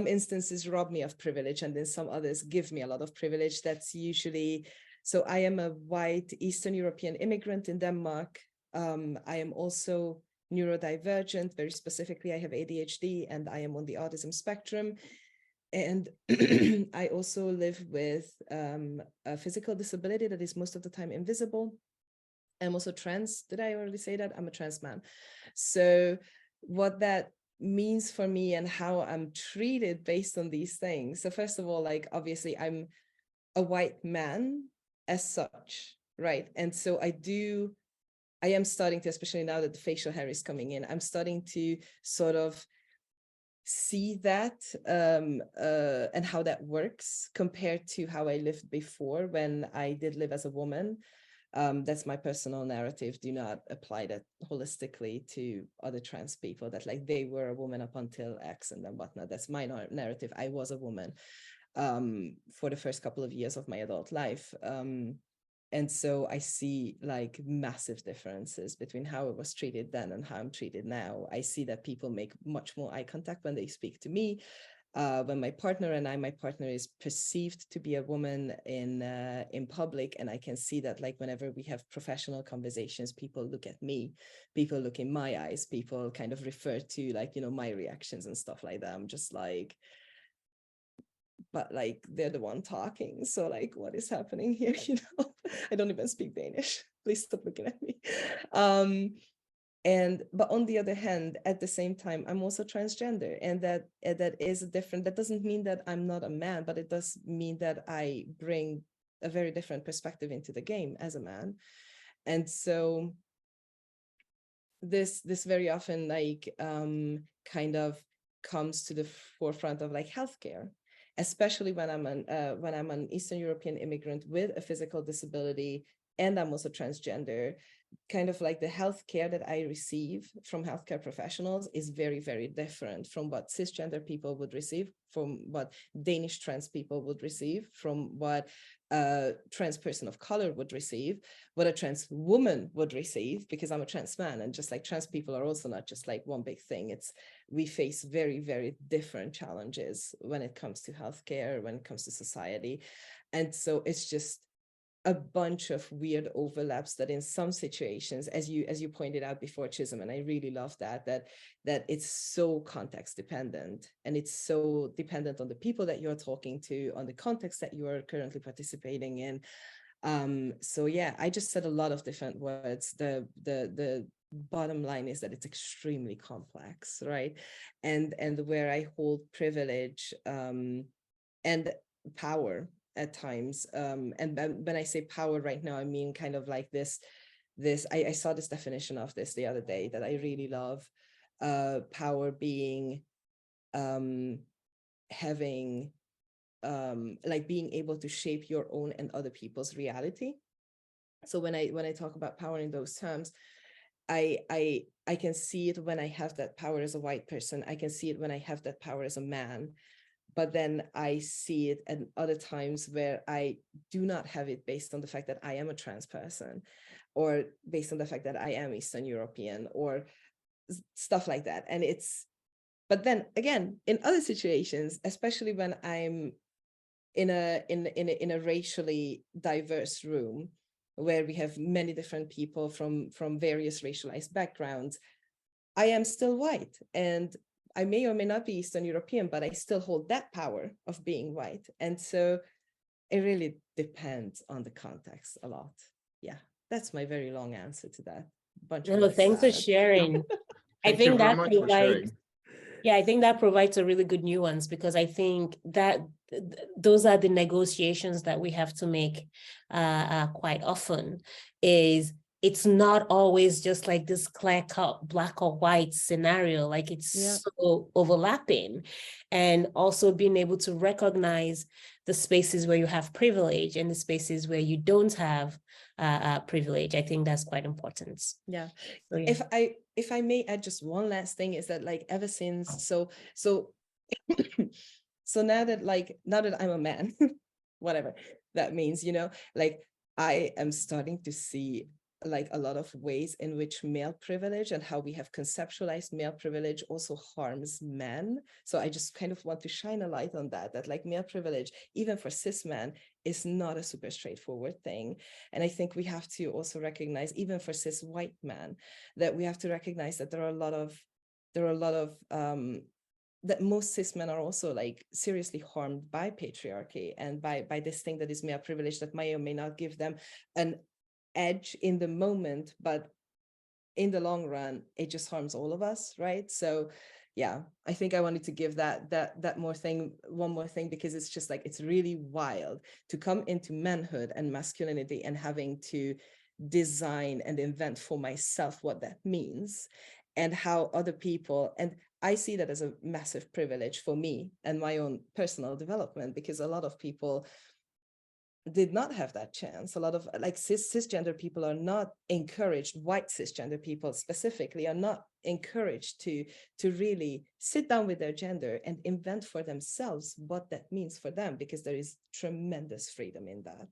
instances rob me of privilege, and in some others give me a lot of privilege. That's usually, so I am a white Eastern European immigrant in Denmark. I am also neurodivergent. Very specifically, I have ADHD and I am on the autism spectrum. And I also live with a physical disability that is most of the time invisible. I'm also trans. Did I already say that? I'm a trans man. So what that means for me and how I'm treated based on these things. So first of all, like, obviously I'm a white man as such, right? And so I am starting to, especially now that the facial hair is coming in, I'm starting to sort of see that and how that works compared to how I lived before when I did live as a woman. That's my personal narrative. Do not apply that holistically to other trans people, that like they were a woman up until X and then whatnot. That's my narrative. I was a woman for the first couple of years of my adult life. And so I see like massive differences between how I was treated then and how I'm treated now. I see that people make much more eye contact when they speak to me. When my partner is perceived to be a woman in public, and I can see that like whenever we have professional conversations, people look at me, people look in my eyes, people kind of refer to like, you know, my reactions and stuff like that. I'm just like, but like they're the one talking, so like what is happening here? You know, I don't even speak Danish. Please stop looking at me. But on the other hand, at the same time, I'm also transgender, and that is different. That doesn't mean that I'm not a man, but it does mean that I bring a very different perspective into the game as a man. And so this very often like kind of comes to the forefront of like healthcare, especially when I'm an Eastern European immigrant with a physical disability, and I'm also transgender. Kind of like the healthcare that I receive from healthcare professionals is very, very different from what cisgender people would receive, from what Danish trans people would receive, from what a trans person of color would receive, what a trans woman would receive, because I'm a trans man, and just like trans people are also not just like one big thing. We face very, very different challenges when it comes to healthcare, when it comes to society. And so it's just a bunch of weird overlaps that in some situations, as you pointed out before, Chisom, and I really love that it's so context dependent, and it's so dependent on the people that you're talking to, on the context that you are currently participating in. So yeah, I just said a lot of different words. The bottom line is that it's extremely complex, right? And where I hold privilege and power at times, and when I say power right now, I mean kind of like this I saw this definition of this the other day that I really love. Power being having like being able to shape your own and other people's reality. So when I talk about power in those terms, I can see it when I have that power as a white person. I can see it when I have that power as a man. But then I see it at other times where I do not have it based on the fact that I am a trans person, or based on the fact that I am Eastern European, or stuff like that. And but then again, in other situations, especially when I'm in a racially diverse room where we have many different people from various racialized backgrounds, I am still white, and I may or may not be Eastern European, but I still hold that power of being white. And so it really depends on the context a lot. Yeah, that's my very long answer to that. No, thanks for sharing. I think that provides, yeah, I think that provides a really good nuance, because I think that those are the negotiations that we have to make quite often. It's not always just like this clear-cut black or white scenario, like it's so overlapping. And also being able to recognize the spaces where you have privilege and the spaces where you don't have privilege. I think that's quite important. Yeah. So, yeah. If I may add just one last thing, is that like ever since, so now that I'm a man, whatever that means, you know, like I am starting to see like a lot of ways in which male privilege and how we have conceptualized male privilege also harms men. So I just kind of want to shine a light on that, that like male privilege, even for cis men, is not a super straightforward thing. And I think we have to also recognize, even for cis white men, that we have to recognize that there are a lot of that most cis men are also like seriously harmed by patriarchy and by this thing that is male privilege that may or may not give them an edge in the moment, but in the long run, it just harms all of us, right? So yeah, I think I wanted to give one more thing, because it's just like, it's really wild to come into manhood and masculinity and having to design and invent for myself what that means and how other people, and I see that as a massive privilege for me and my own personal development, because a lot of people did not have that chance. A lot of like cisgender people are not encouraged, white cisgender people specifically are not encouraged to really sit down with their gender and invent for themselves what that means for them, because there is tremendous freedom in that.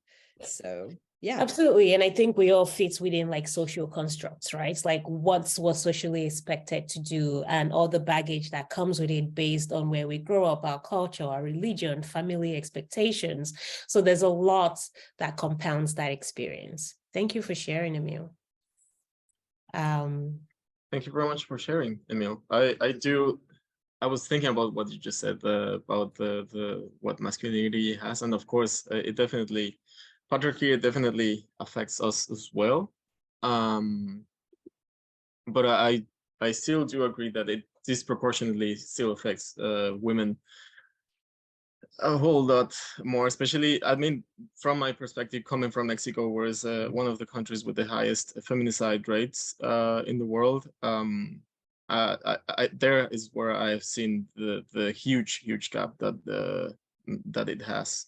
So yeah. Absolutely. And I think we all fit within like social constructs, right? It's like what's socially expected to do and all the baggage that comes with it based on where we grow up, our culture, our religion, family expectations. So there's a lot that compounds that experience. Thank you for sharing, Emil. Thank you very much for sharing, Emil. I was thinking about what you just said about what masculinity has, and of course, patriarchy definitely affects us as well. But I still do agree that it disproportionately still affects women a whole lot more, especially, I mean, from my perspective, coming from Mexico, where is one of the countries with the highest feminicide rates in the world. There is where I've seen the huge gap that it has.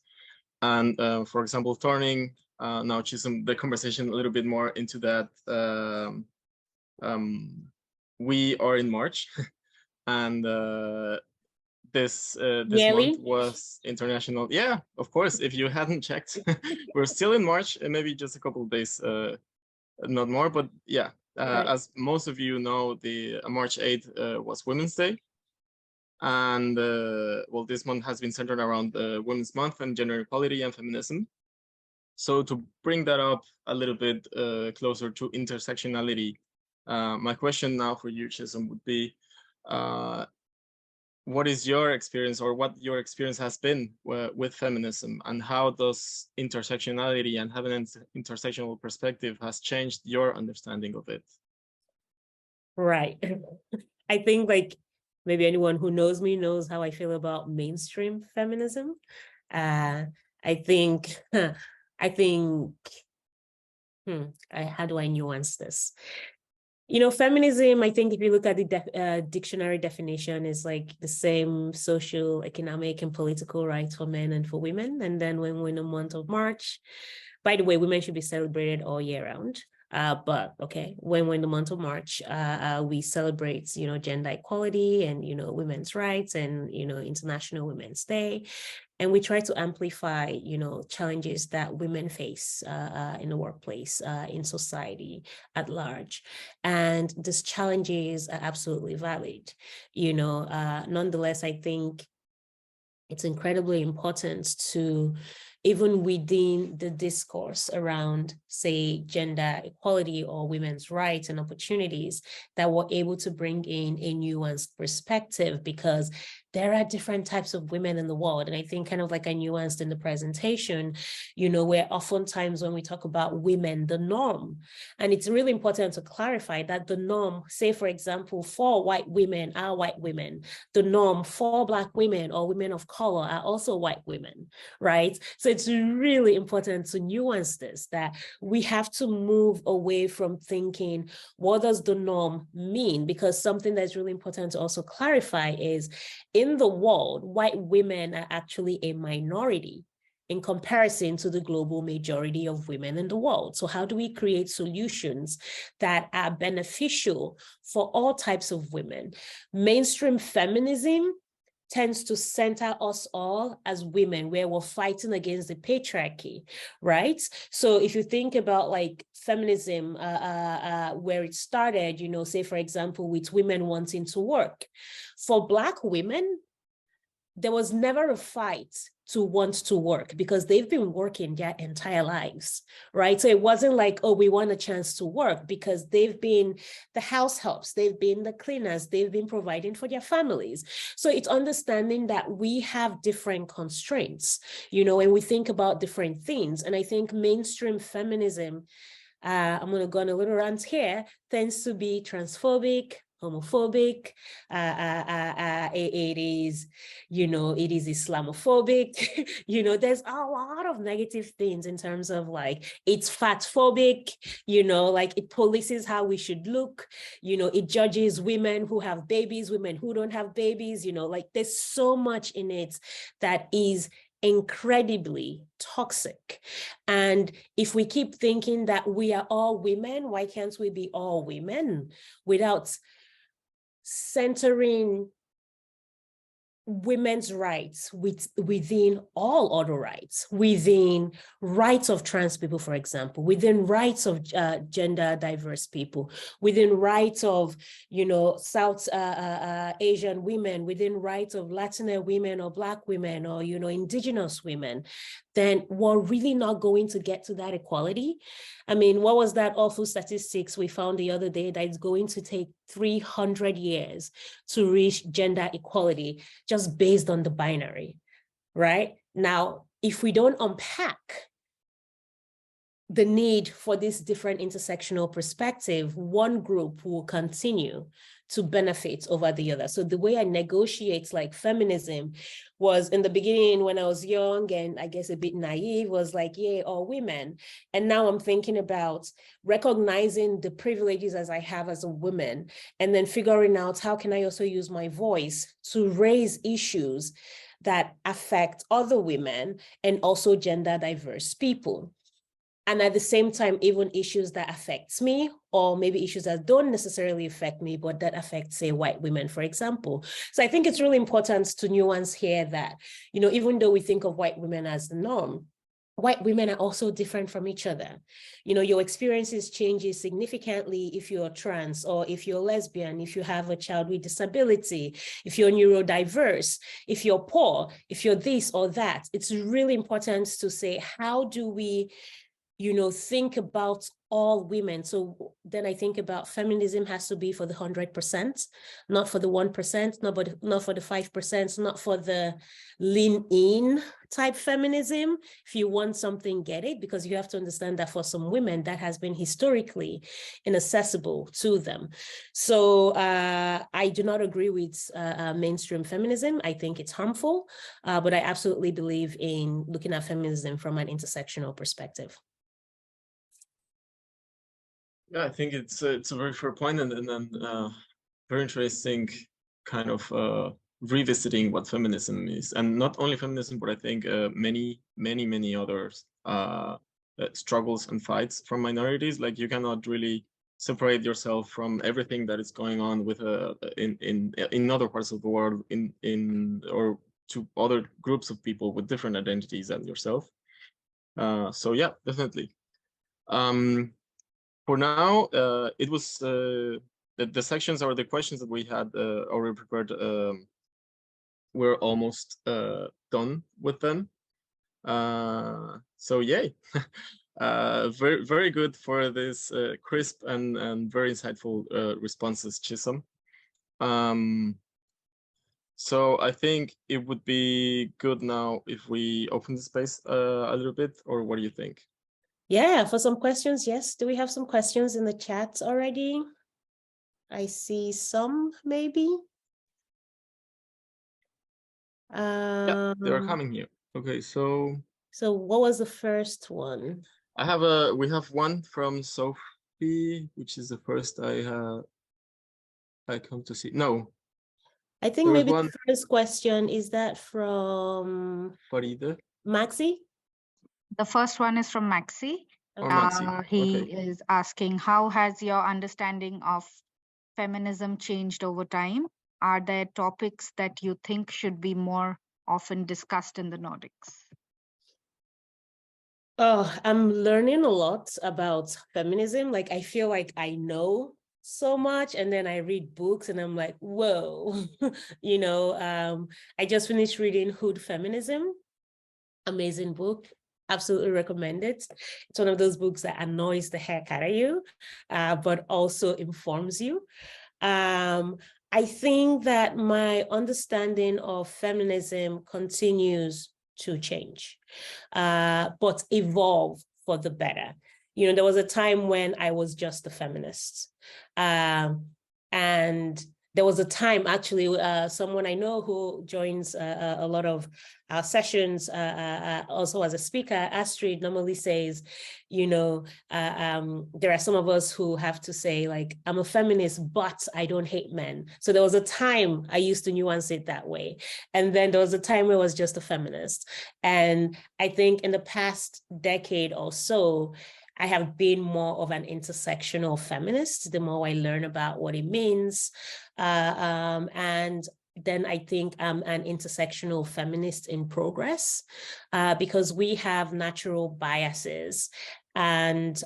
And for example, turning now Chisom the conversation a little bit more into that, we are in March, and this month was international. Yeah, of course. If you hadn't checked, we're still in March, and maybe just a couple of days, not more. But yeah, right. As most of you know, the March 8th was Women's Day. And well, this month has been centered around Women's Month and gender equality and feminism. So to bring that up a little bit closer to intersectionality, my question now for you, Chisom, would be, what is your experience, or what your experience has been with feminism, and how does intersectionality and having an intersectional perspective has changed your understanding of it? Right. I think like maybe anyone who knows me knows how I feel about mainstream feminism. How do I nuance this? You know, feminism, I think if you look at the dictionary definition, is like the same social, economic, and political rights for men and for women. And then when we're in the month of March, by the way, women should be celebrated all year round. But okay, when we're in the month of March, we celebrate, you know, gender equality and, you know, women's rights and, you know, International Women's Day. And we try to amplify, you know, challenges that women face in the workplace, in society at large. And these challenges are absolutely valid. You know, nonetheless, I think it's incredibly important to, even within the discourse around, say, gender equality or women's rights and opportunities, that we're able to bring in a nuanced perspective, because there are different types of women in the world. And I think kind of like I nuanced in the presentation, you know, where oftentimes when we talk about women, the norm, and it's really important to clarify that the norm, say, for example, for white women are white women, the norm for Black women or women of color are also white women, right? So it's really important to nuance this, that we have to move away from thinking, what does the norm mean? Because something that's really important to also clarify is, in the world, white women are actually a minority in comparison to the global majority of women in the world. So how do we create solutions that are beneficial for all types of women? Mainstream feminism, tends to center us all as women, where we're fighting against the patriarchy, right? So if you think about like feminism, where it started, you know, say for example, with women wanting to work. For Black women, there was never a fight to want to work because they've been working their entire lives, right? So it wasn't like, oh, we want a chance to work, because they've been the house helps, they've been the cleaners, they've been providing for their families. So it's understanding that we have different constraints, you know, and we think about different things. And I think mainstream feminism, I'm going to go on a little rant here, tends to be transphobic, homophobic, it is, you know, it is Islamophobic, you know, there's a lot of negative things in terms of like, it's fatphobic, you know, like it polices how we should look, you know, it judges women who have babies, women who don't have babies, you know, like there's so much in it that is incredibly toxic. And if we keep thinking that we are all women, why can't we be all women, without centering women's rights within all other rights, within rights of trans people, for example, within rights of gender diverse people, within rights of, you know, South Asian women, within rights of Latina women or Black women or, you know, indigenous women, then we're really not going to get to that equality. I mean, what was that awful statistics we found the other day that it's going to take 300 years to reach gender equality just based on the binary, right? Now, if we don't unpack the need for this different intersectional perspective, one group will continue to benefit over the other. So the way I negotiate like feminism was, in the beginning when I was young and I guess a bit naive, was like, yeah, all women. And now I'm thinking about recognizing the privileges as I have as a woman, and then figuring out how can I also use my voice to raise issues that affect other women and also gender diverse people. And at the same time, even issues that affects me, or maybe issues that don't necessarily affect me, but that affect, say, white women, for example. So I think it's really important to nuance here that, you know, even though we think of white women as the norm, white women are also different from each other. You know, your experiences changes significantly if you're trans, or if you're lesbian, if you have a child with disability, if you're neurodiverse, if you're poor, if you're this or that. It's really important to say, how do we, you know, think about all women? So then I think about feminism has to be for the 100%, not for the 1%, not for the 5%, not for the lean in type feminism. If you want something, get it, because you have to understand that for some women that has been historically inaccessible to them. So I do not agree with mainstream feminism. I think it's harmful, but I absolutely believe in looking at feminism from an intersectional perspective. Yeah, I think it's a very fair point, and then very interesting kind of revisiting what feminism is, and not only feminism, but I think many others struggles and fights from minorities. Like, you cannot really separate yourself from everything that is going on with in other parts of the world, or to other groups of people with different identities than yourself. So yeah, definitely. For now, it was the sections or the questions that we had already prepared. We're almost done with them. So yay. Very good for this crisp and very insightful responses, Chisom. So I think it would be good now if we open the space a little bit, or what do you think? Yeah, for some questions, yes. Do we have some questions in the chat already? I see some, maybe. Yeah, they are coming here. Okay, so what was the first one? We have one from Sophie, which is the first I come to see. No, I think maybe the first question is that from Farida? Maxi. The first one is from Maxi. He is asking, how has your understanding of feminism changed over time? are there topics that you think should be more often discussed in the Nordics? Oh, I'm learning a lot about feminism. Like, I feel like I know so much, and then I read books and I'm like, whoa, I just finished reading Hood Feminism. Amazing book. Absolutely recommend it. It's one of those books that annoys the heck out of you, but also informs you. I think that my understanding of feminism continues to change, but evolve for the better. There was a time when I was just a feminist. And there was a time, actually, someone I know who joins a lot of our sessions, also as a speaker, Astrid, normally says, there are some of us who have to say, like, I'm a feminist, but I don't hate men. So there was a time I used to nuance it that way. And then there was a time where I was just a feminist. And I think in the past decade or so, I have been more of an intersectional feminist, the more I learn about what it means. And then I think I'm an intersectional feminist in progress, because we have natural biases and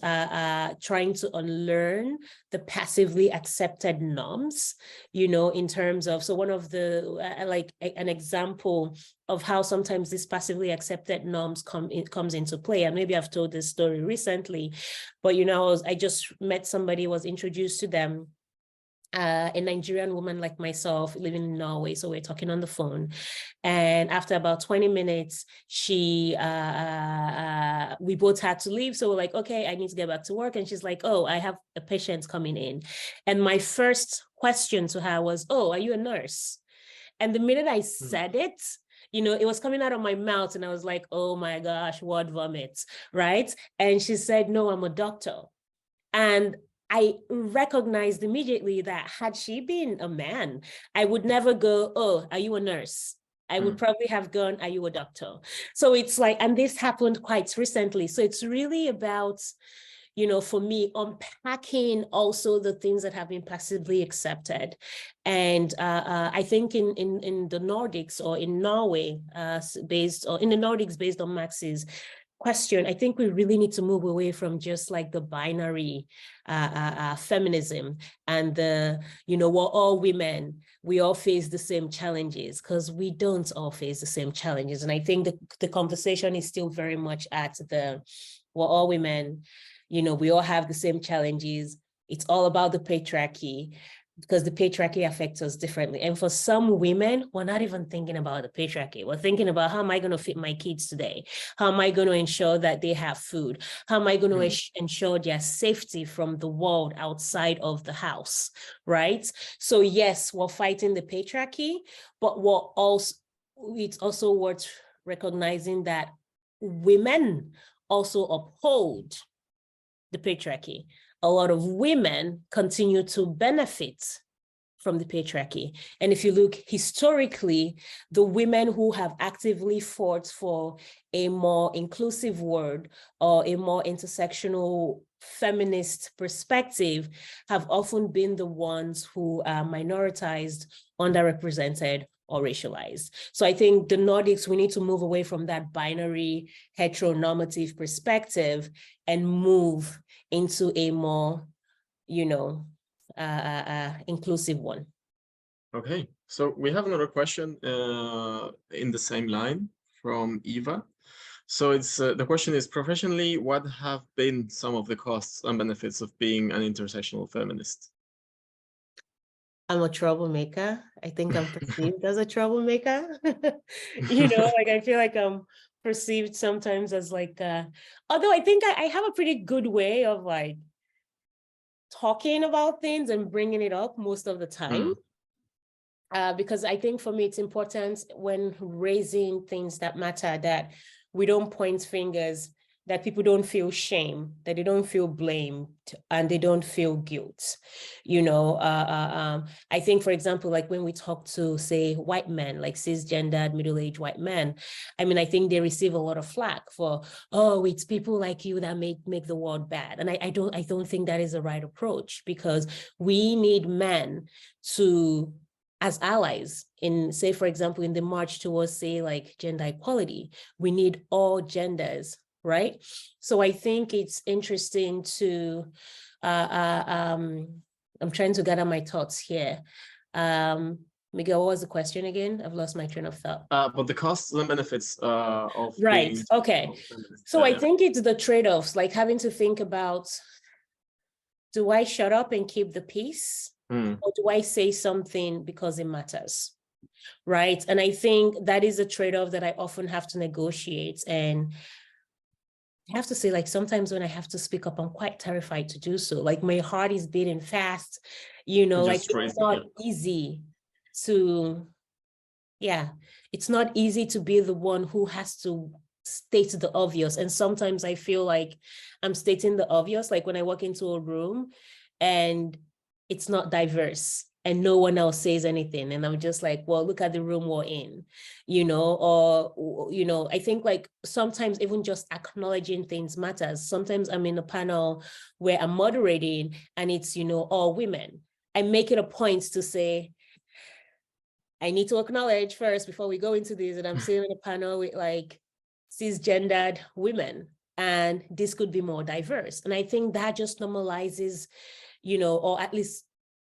trying to unlearn the passively accepted norms, in terms of, so one of the, like an example of how sometimes these passively accepted norms comes into play. And maybe I've told this story recently, but, I just met somebody, was introduced to them, a Nigerian woman like myself living in Norway. So we're talking on the phone. And after about 20 minutes, we both had to leave. So we're like, okay, I need to get back to work. And she's like, oh, I have a patient coming in. And my first question to her was, oh, are you a nurse? And the minute I said it, it was coming out of my mouth and I was like, oh my gosh, word vomit, right? And she said, no, I'm a doctor. And I recognized immediately that had she been a man, I would never go, oh, are you a nurse? I would probably have gone, are you a doctor? So it's like, and this happened quite recently. So it's really about, for me, unpacking also the things that have been passively accepted. And I think in the Nordics or in Norway, based on Max's question, I think we really need to move away from just like the binary feminism and the, we're all women, we all face the same challenges, because we don't all face the same challenges. And I think the conversation is still very much at the, we're all women, we all have the same challenges. It's all about the patriarchy, because the patriarchy affects us differently. And for some women, we're not even thinking about the patriarchy. We're thinking about, how am I going to feed my kids today? How am I going to ensure that they have food? How am I going to ensure their safety from the world outside of the house, right? So yes, we're fighting the patriarchy, but it's also worth recognizing that women also uphold the patriarchy. A lot of women continue to benefit from the patriarchy. And if you look historically, the women who have actively fought for a more inclusive world or a more intersectional feminist perspective have often been the ones who are minoritized, underrepresented, or racialized. So I think the Nordics, we need to move away from that binary heteronormative perspective and move into a more, inclusive one. Okay, so we have another question in the same line from Eva. So it's the question is, professionally, what have been some of the costs and benefits of being an intersectional feminist? I'm a troublemaker. I think I'm perceived as a troublemaker. Like I feel like I'm perceived sometimes as like, although I think I have a pretty good way of like talking about things and bringing it up most of the time. Because I think for me, it's important when raising things that matter that we don't point fingers, that people don't feel shame, that they don't feel blamed, and they don't feel guilt. I think, for example, like when we talk to, say, white men, like cisgendered, middle-aged white men, I think they receive a lot of flack for, oh, it's people like you that make the world bad. And I don't think that is the right approach, because we need men to as allies in, say, for example, in the march towards, say, like gender equality, we need all genders, right? So I think it's interesting to, I'm trying to gather my thoughts here. Miguel, what was the question again? I've lost my train of thought. But the costs and benefits of Right, being okay. So I think it's the trade-offs, like having to think about, do I shut up and keep the peace? Or do I say something because it matters? Right. And I think that is a trade-off that I often have to negotiate. And I have to say, like, sometimes when I have to speak up, I'm quite terrified to do so. Like, my heart is beating fast, you know, like it's not easy to, it's not easy to be the one who has to state the obvious. And sometimes I feel like I'm stating the obvious, like when I walk into a room and it's not diverse and no one else says anything. And I'm just like, well, look at the room we're in, you know, or, you know, I think like sometimes even just acknowledging things matters. Sometimes I'm in a panel where I'm moderating and it's, you know, all women. I make it a point to say, I need to acknowledge first before we go into this, and I'm sitting in a panel with like cisgendered women, and this could be more diverse. And I think that just normalizes, you know, or at least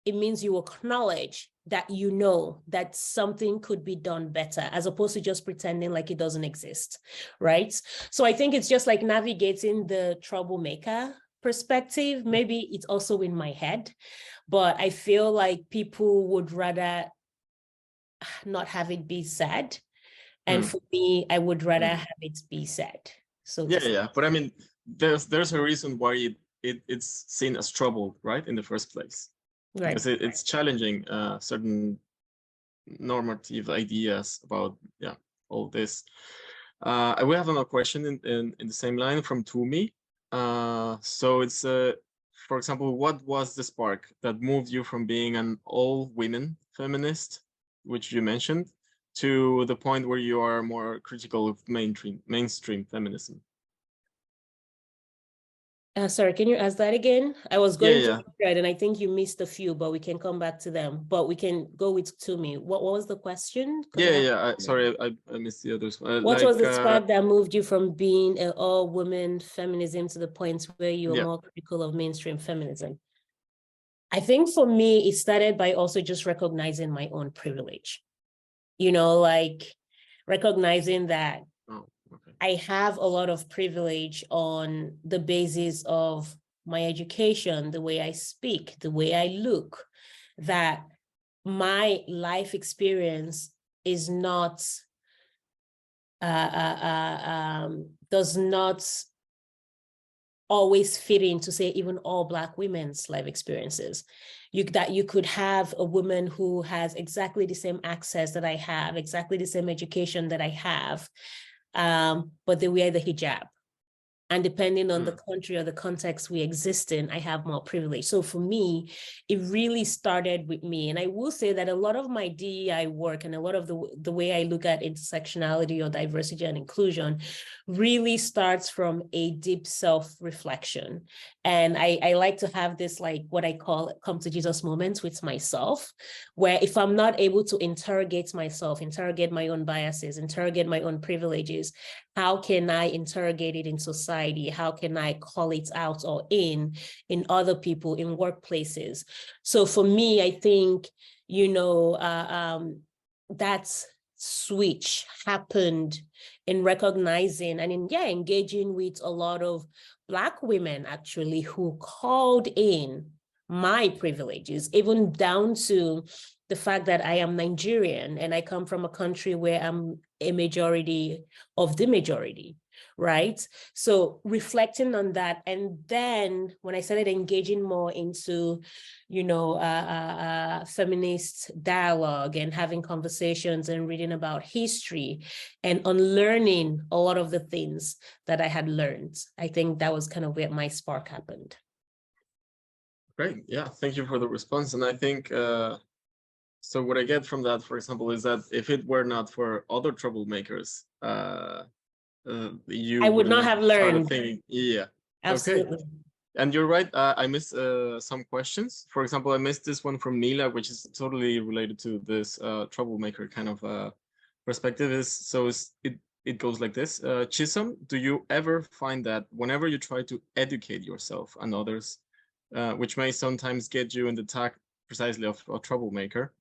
it means you acknowledge that, you know, that something could be done better, as opposed to just pretending like it doesn't exist, right? So I think it's just like navigating the troublemaker perspective. Maybe it's also in my head, but I feel like people would rather not have it be said. And for me, I would rather have it be said. So yeah. But I mean, there's a reason why it's seen as trouble, right, in the first place. Right. Because it's challenging certain normative ideas about all this. We have another question in the same line from Tumi. So it's for example, what was the spark that moved you from being an all-women feminist, which you mentioned, to the point where you are more critical of mainstream feminism? Sorry, can you ask that again? I was going to read, and I think you missed a few, but we can come back to them. But we can go with Tumi. What was the question? Sorry, I missed the others. What was the spark that moved you from being an all-women feminism to the point where you are more critical of mainstream feminism? I think for me, it started by also just recognizing my own privilege. You know, like recognizing that I have a lot of privilege on the basis of my education, the way I speak, the way I look, that my life experience is not, does not always fit into, say, even all Black women's life experiences. That you could have a woman who has exactly the same access that I have, exactly the same education that I have, but they wear the hijab. And depending on the country or the context we exist in, I have more privilege. So for me, it really started with me. And I will say that a lot of my DEI work and a lot of the way I look at intersectionality or diversity and inclusion really starts from a deep self-reflection. And I like to have this, like what I call come to Jesus moments with myself, where if I'm not able to interrogate myself, interrogate my own biases, interrogate my own privileges, how can I interrogate it in society? How can I call it out or in other people, in workplaces? So for me, I think, you know, that switch happened in recognizing and in engaging with a lot of Black women actually who called in my privileges, even down to the fact that I am Nigerian and I come from a country where I'm a majority of the majority, right? So reflecting on that, and then when I started engaging more into, you know, feminist dialogue and having conversations and reading about history and unlearning a lot of the things that I had learned, I think that was kind of where my spark happened. Great, yeah, thank you for the response. And I think, so what I get from that, for example, is that if it were not for other troublemakers, you I would not have learned. Thinking, yeah, absolutely. Okay. And you're right, I missed some questions. For example, I missed this one from Mila, which is totally related to this troublemaker kind of perspective. It goes like this. Chisom, do you ever find that whenever you try to educate yourself and others, which may sometimes get you in the tag precisely of a troublemaker,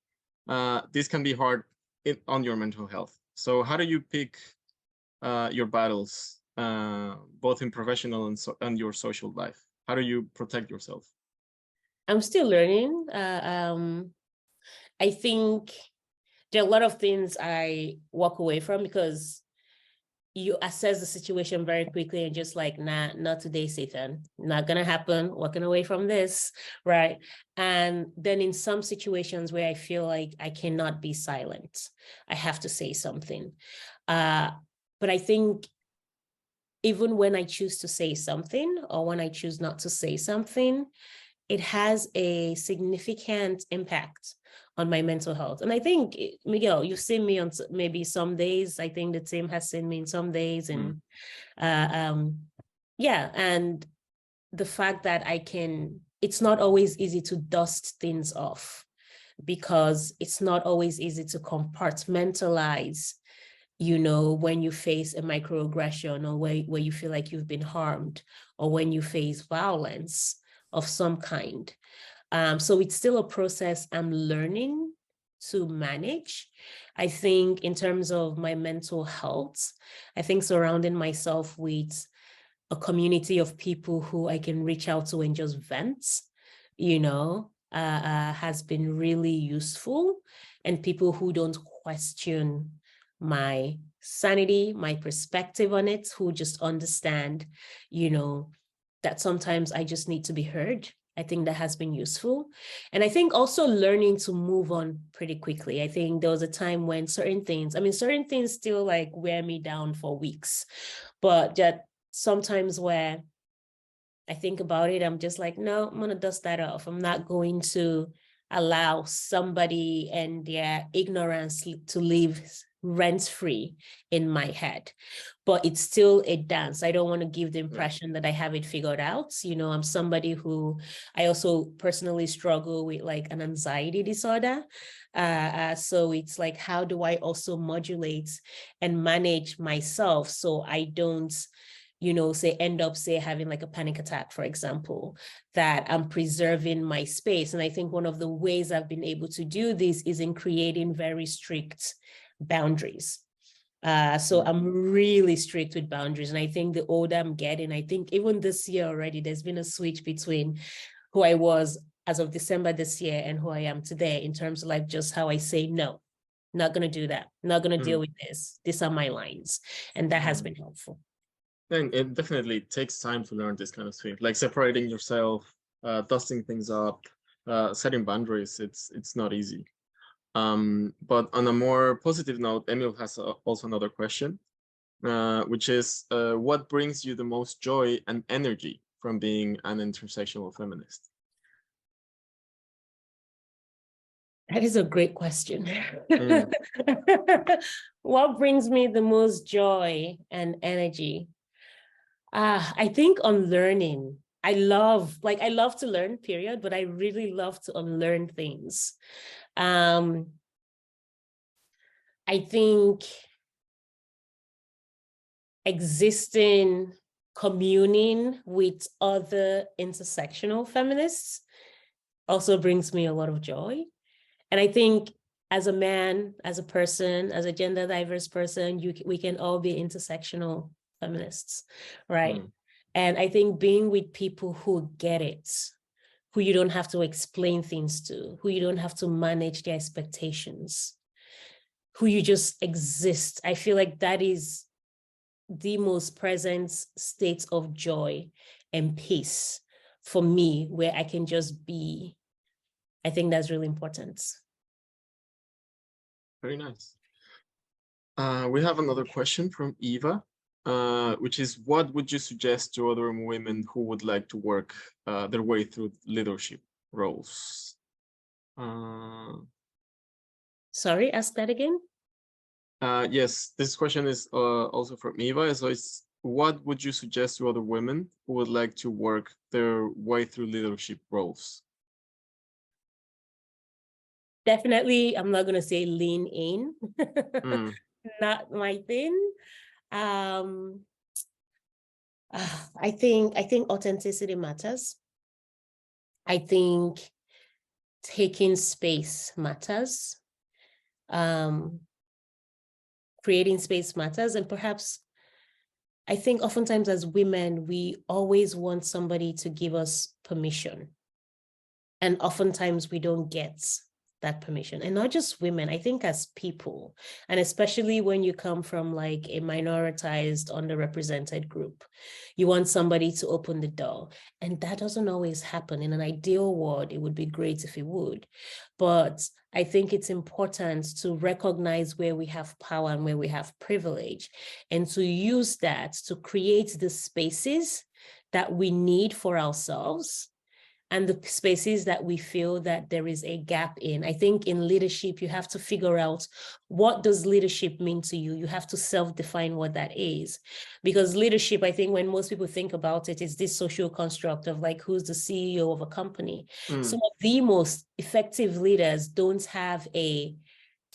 this can be hard on your mental health. So how do you pick your battles, both in professional and your social life? How do you protect yourself? I'm still learning. I think there are a lot of things I walk away from because you assess the situation very quickly and just like, nah, not today, Satan. Not gonna happen. Walking away from this, right? And then in some situations where I feel like I cannot be silent, I have to say something. But I think even when I choose to say something or when I choose not to say something, it has a significant impact on my mental health. And I think, Miguel, you've seen me on maybe some days. I think the team has seen me in some days. And yeah, and the fact that it's not always easy to dust things off because it's not always easy to compartmentalize, when you face a microaggression or where you feel like you've been harmed or when you face violence of some kind. So it's still a process I'm learning to manage. I think in terms of my mental health, I think surrounding myself with a community of people who I can reach out to and just vent, has been really useful, and people who don't question my sanity, my perspective on it, who just understand, that sometimes I just need to be heard. I think that has been useful. And I think also learning to move on pretty quickly. I think there was a time when certain things still like wear me down for weeks, but that sometimes where I think about it, I'm just like, no, I'm going to dust that off. I'm not going to allow somebody and their ignorance to live rent-free in my head. But it's still a dance. I don't want to give the impression that I have it figured out. I'm somebody who, I also personally struggle with like an anxiety disorder. So it's like, how do I also modulate and manage myself so I don't end up having like a panic attack, for example, that I'm preserving my space. And I think one of the ways I've been able to do this is in creating very strict boundaries. So I'm really strict with boundaries. And I think the older I'm getting, I think even this year already, there's been a switch between who I was as of December this year and who I am today in terms of like just how I say, no, not going to do that. Not going to deal with this. These are my lines. And that has been helpful. And it definitely takes time to learn this kind of thing, like separating yourself, dusting things up, setting boundaries. It's not easy. But on a more positive note, Emil has also another question, which is, what brings you the most joy and energy from being an intersectional feminist? That is a great question. What brings me the most joy and energy? I think unlearning. I love to learn, period, but I really love to unlearn things. I think communing with other intersectional feminists also brings me a lot of joy. And I think as a man, as a person, as a gender diverse person, we can all be intersectional feminists, right? And I think being with people who get it, who you don't have to explain things to, who you don't have to manage their expectations, who you just exist. I feel like that is the most present state of joy and peace for me, where I can just be. I think that's really important. Very nice. We have another question from Eva, which is, what would you suggest to other women who would like to work their way through leadership roles? Sorry, ask that again. Yes, this question is also from Eva. So what would you suggest to other women who would like to work their way through leadership roles? Definitely, I'm not going to say lean in. Not my thing. I think authenticity matters. I think taking space matters. Creating space matters. And perhaps I think oftentimes as women, we always want somebody to give us permission. And oftentimes we don't get that permission. And not just women, I think as people, and especially when you come from like a minoritized, underrepresented group, you want somebody to open the door. And that doesn't always happen. In an ideal world, it would be great if it would. But I think it's important to recognize where we have power and where we have privilege, and to use that to create the spaces that we need for ourselves and the spaces that we feel that there is a gap in. I think in leadership, you have to figure out, what does leadership mean to you? You have to self-define what that is. Because leadership, I think when most people think about it, is this social construct of like, who's the CEO of a company? Some of the most effective leaders don't have a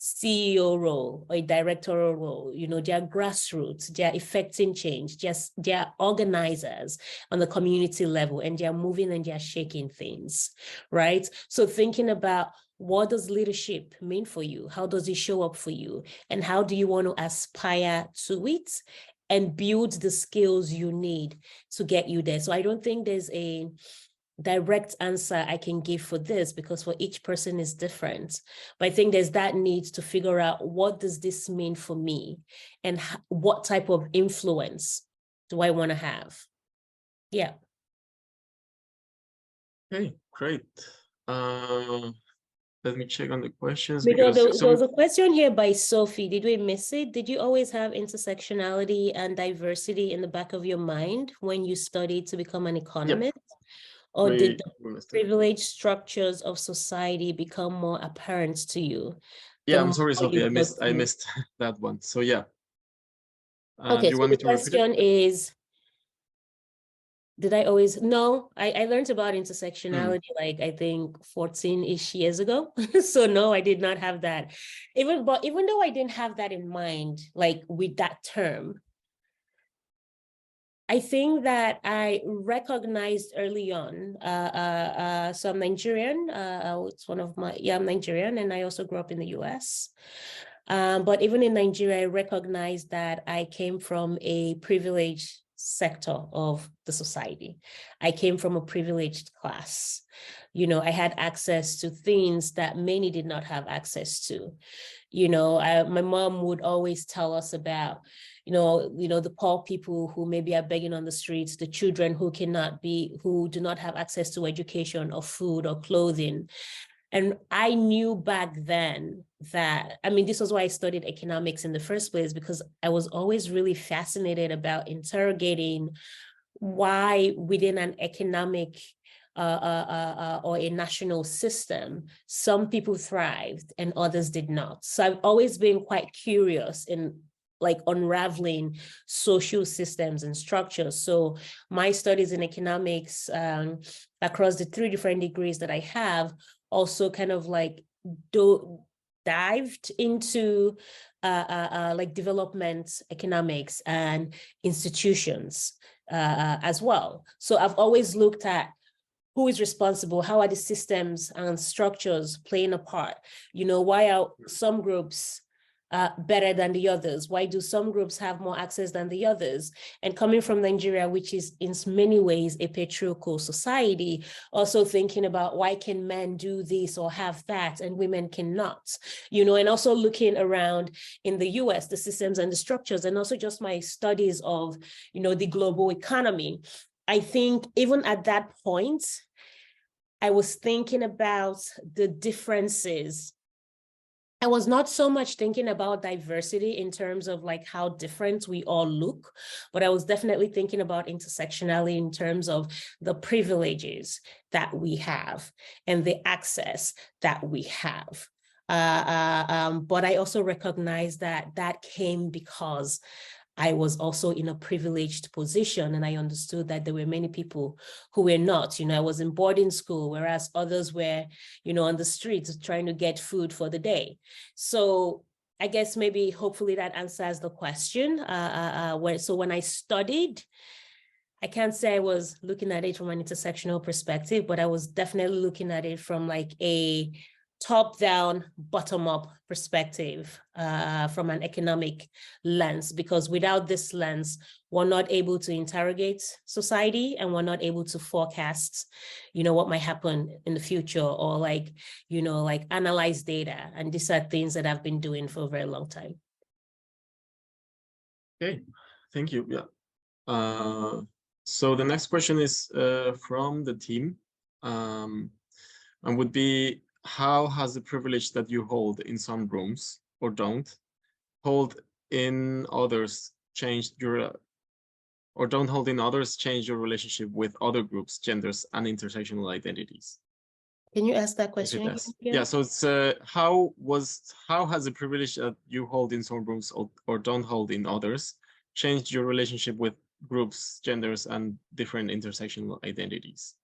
CEO role or a directorial role. You know, they're grassroots, they're effecting change, they're organizers on the community level, and they're moving and they're shaking things, right? So thinking about, what does leadership mean for you? How does it show up for you? And how do you want to aspire to it and build the skills you need to get you there? So I don't think there's a direct answer I can give for this, because for each person is different. But I think there's that need to figure out, what does this mean for me? And what type of influence do I want to have? Yeah. Okay, great. Let me check on the questions. Miguel, Because there was a question here by Sophie. Did we miss it? Did you always have intersectionality and diversity in the back of your mind when you studied to become an economist? Yep. Or did the privileged structures of society become more apparent to you? Yeah, I'm sorry, Sophie, I missed that one. So yeah. Okay, so the question is, did I always? No, I learned about intersectionality like I think 14-ish years ago. So no, I did not have that. Even though I didn't have that in mind, like with that term, I think that I recognized early on, so I'm Nigerian, it's one of my, I'm Nigerian, and I also grew up in the US. But even in Nigeria, I recognized that I came from a privileged sector of the society. I came from a privileged class. You know, I had access to things that many did not have access to. You know, my mom would always tell us about, you know, the poor people who maybe are begging on the streets, the children who do not have access to education or food or clothing. And I knew back then that, I mean, this was why I studied economics in the first place, because I was always really fascinated about interrogating why within an economic or a national system, some people thrived and others did not. So I've always been quite curious in like unraveling social systems and structures. So my studies in economics across the 3 different degrees that I have also kind of like dived into like development economics and institutions as well. So I've always looked at who is responsible, how are the systems and structures playing a part? You know, why are some groups better than the others? Why do some groups have more access than the others? And coming from Nigeria, which is in many ways a patriarchal society, also thinking about why can men do this or have that and women cannot, you know, and also looking around in the US, the systems and the structures, and also just my studies of, you know, the global economy. I think even at that point, I was thinking about the differences. I was not so much thinking about diversity in terms of like how different we all look, but I was definitely thinking about intersectionality in terms of the privileges that we have and the access that we have. But I also recognize that that came because I was also in a privileged position, and I understood that there were many people who were not. I was in boarding school, whereas others were, on the streets trying to get food for the day. So I guess maybe hopefully that answers the question. So when I studied, I can't say I was looking at it from an intersectional perspective, but I was definitely looking at it from like a top-down, bottom-up perspective from an economic lens, because without this lens, we're not able to interrogate society, and we're not able to forecast, what might happen in the future, or like analyze data. And these are things that I've been doing for a very long time. Okay, thank you. Yeah. So the next question is from the team, and would be, how has the privilege that you hold in some rooms or don't hold in others changed your, or don't hold in others change your relationship with other groups, genders, and intersectional identities? Can you ask that question again? Yeah, so it's how has the privilege that you hold in some rooms or don't hold in others changed your relationship with groups, genders, and different intersectional identities?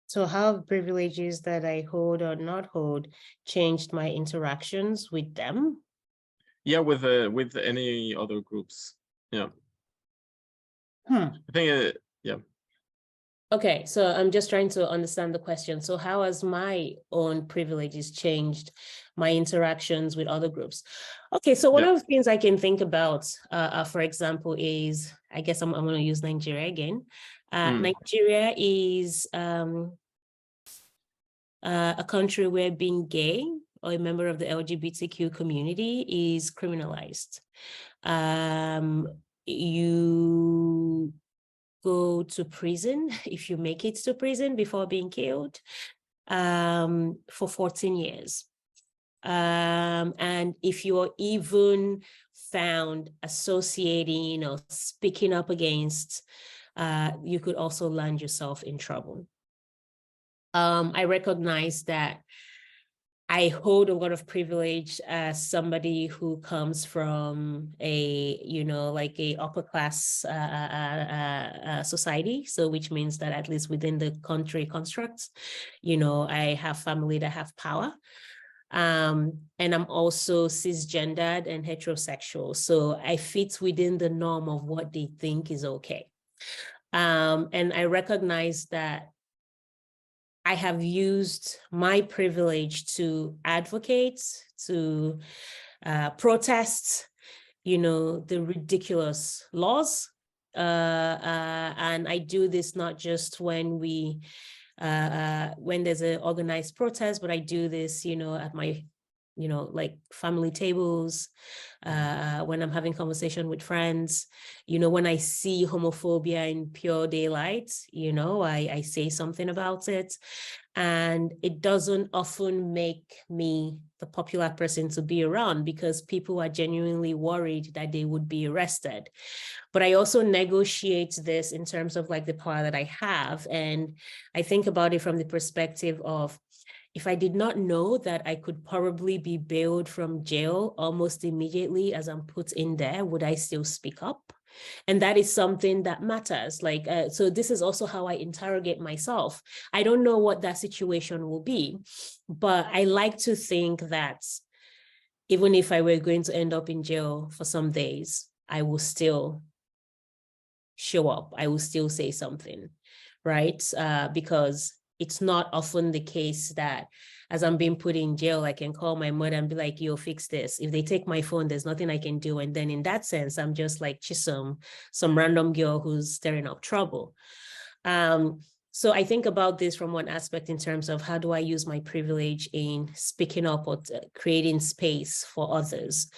So how have privileges that I hold or not hold changed my interactions with them? Yeah, with any other groups. Yeah. I think yeah. Okay, so I'm just trying to understand the question. So how has my own privileges changed my interactions with other groups? Okay, so one of the things I can think about, for example, is, I guess I'm going to use Nigeria again. Nigeria is a country where being gay or a member of the LGBTQ community is criminalized. You go to prison if you make it to prison before being killed for 14 years. And if you're even found associating or speaking up against, you could also land yourself in trouble. I recognize that I hold a lot of privilege as somebody who comes from a, like a upper class society. So which means that at least within the country constructs, I have family that have power. And I'm also cisgendered and heterosexual. So I fit within the norm of what they think is okay. And I recognize that I have used my privilege to advocate, to protest, the ridiculous laws. And I do this not just when when there's an organized protest, but I do this, at my, like family tables, when I'm having conversation with friends, when I see homophobia in pure daylight, I say something about it. And it doesn't often make me the popular person to be around because people are genuinely worried that they would be arrested. But I also negotiate this in terms of like the power that I have. And I think about it from the perspective of, if I did not know that I could probably be bailed from jail almost immediately as I'm put in there, would I still speak up? And that is something that matters. Like, so this is also how I interrogate myself. I don't know what that situation will be, but I like to think that even if I were going to end up in jail for some days, I will still show up. I will still say something, right? Because it's not often the case that as I'm being put in jail, I can call my mother and be like, yo, fix this. If they take my phone, there's nothing I can do. And then in that sense, I'm just like Chisom, some random girl who's stirring up trouble. So I think about this from one aspect in terms of how do I use my privilege in speaking up or creating space for others.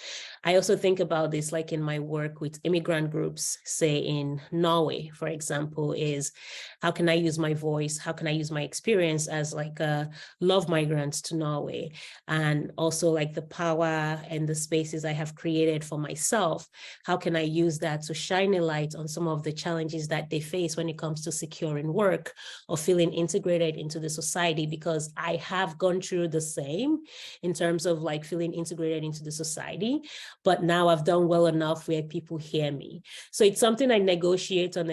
I also think about this like in my work with immigrant groups, say in Norway, for example, is how can I use my voice? How can I use my experience as like a love migrant to Norway? And also like the power and the spaces I have created for myself. How can I use that to shine a light on some of the challenges that they face when it comes to securing work of feeling integrated into the society, because I have gone through the same in terms of like feeling integrated into the society, but now I've done well enough where people hear me. So it's something I negotiate on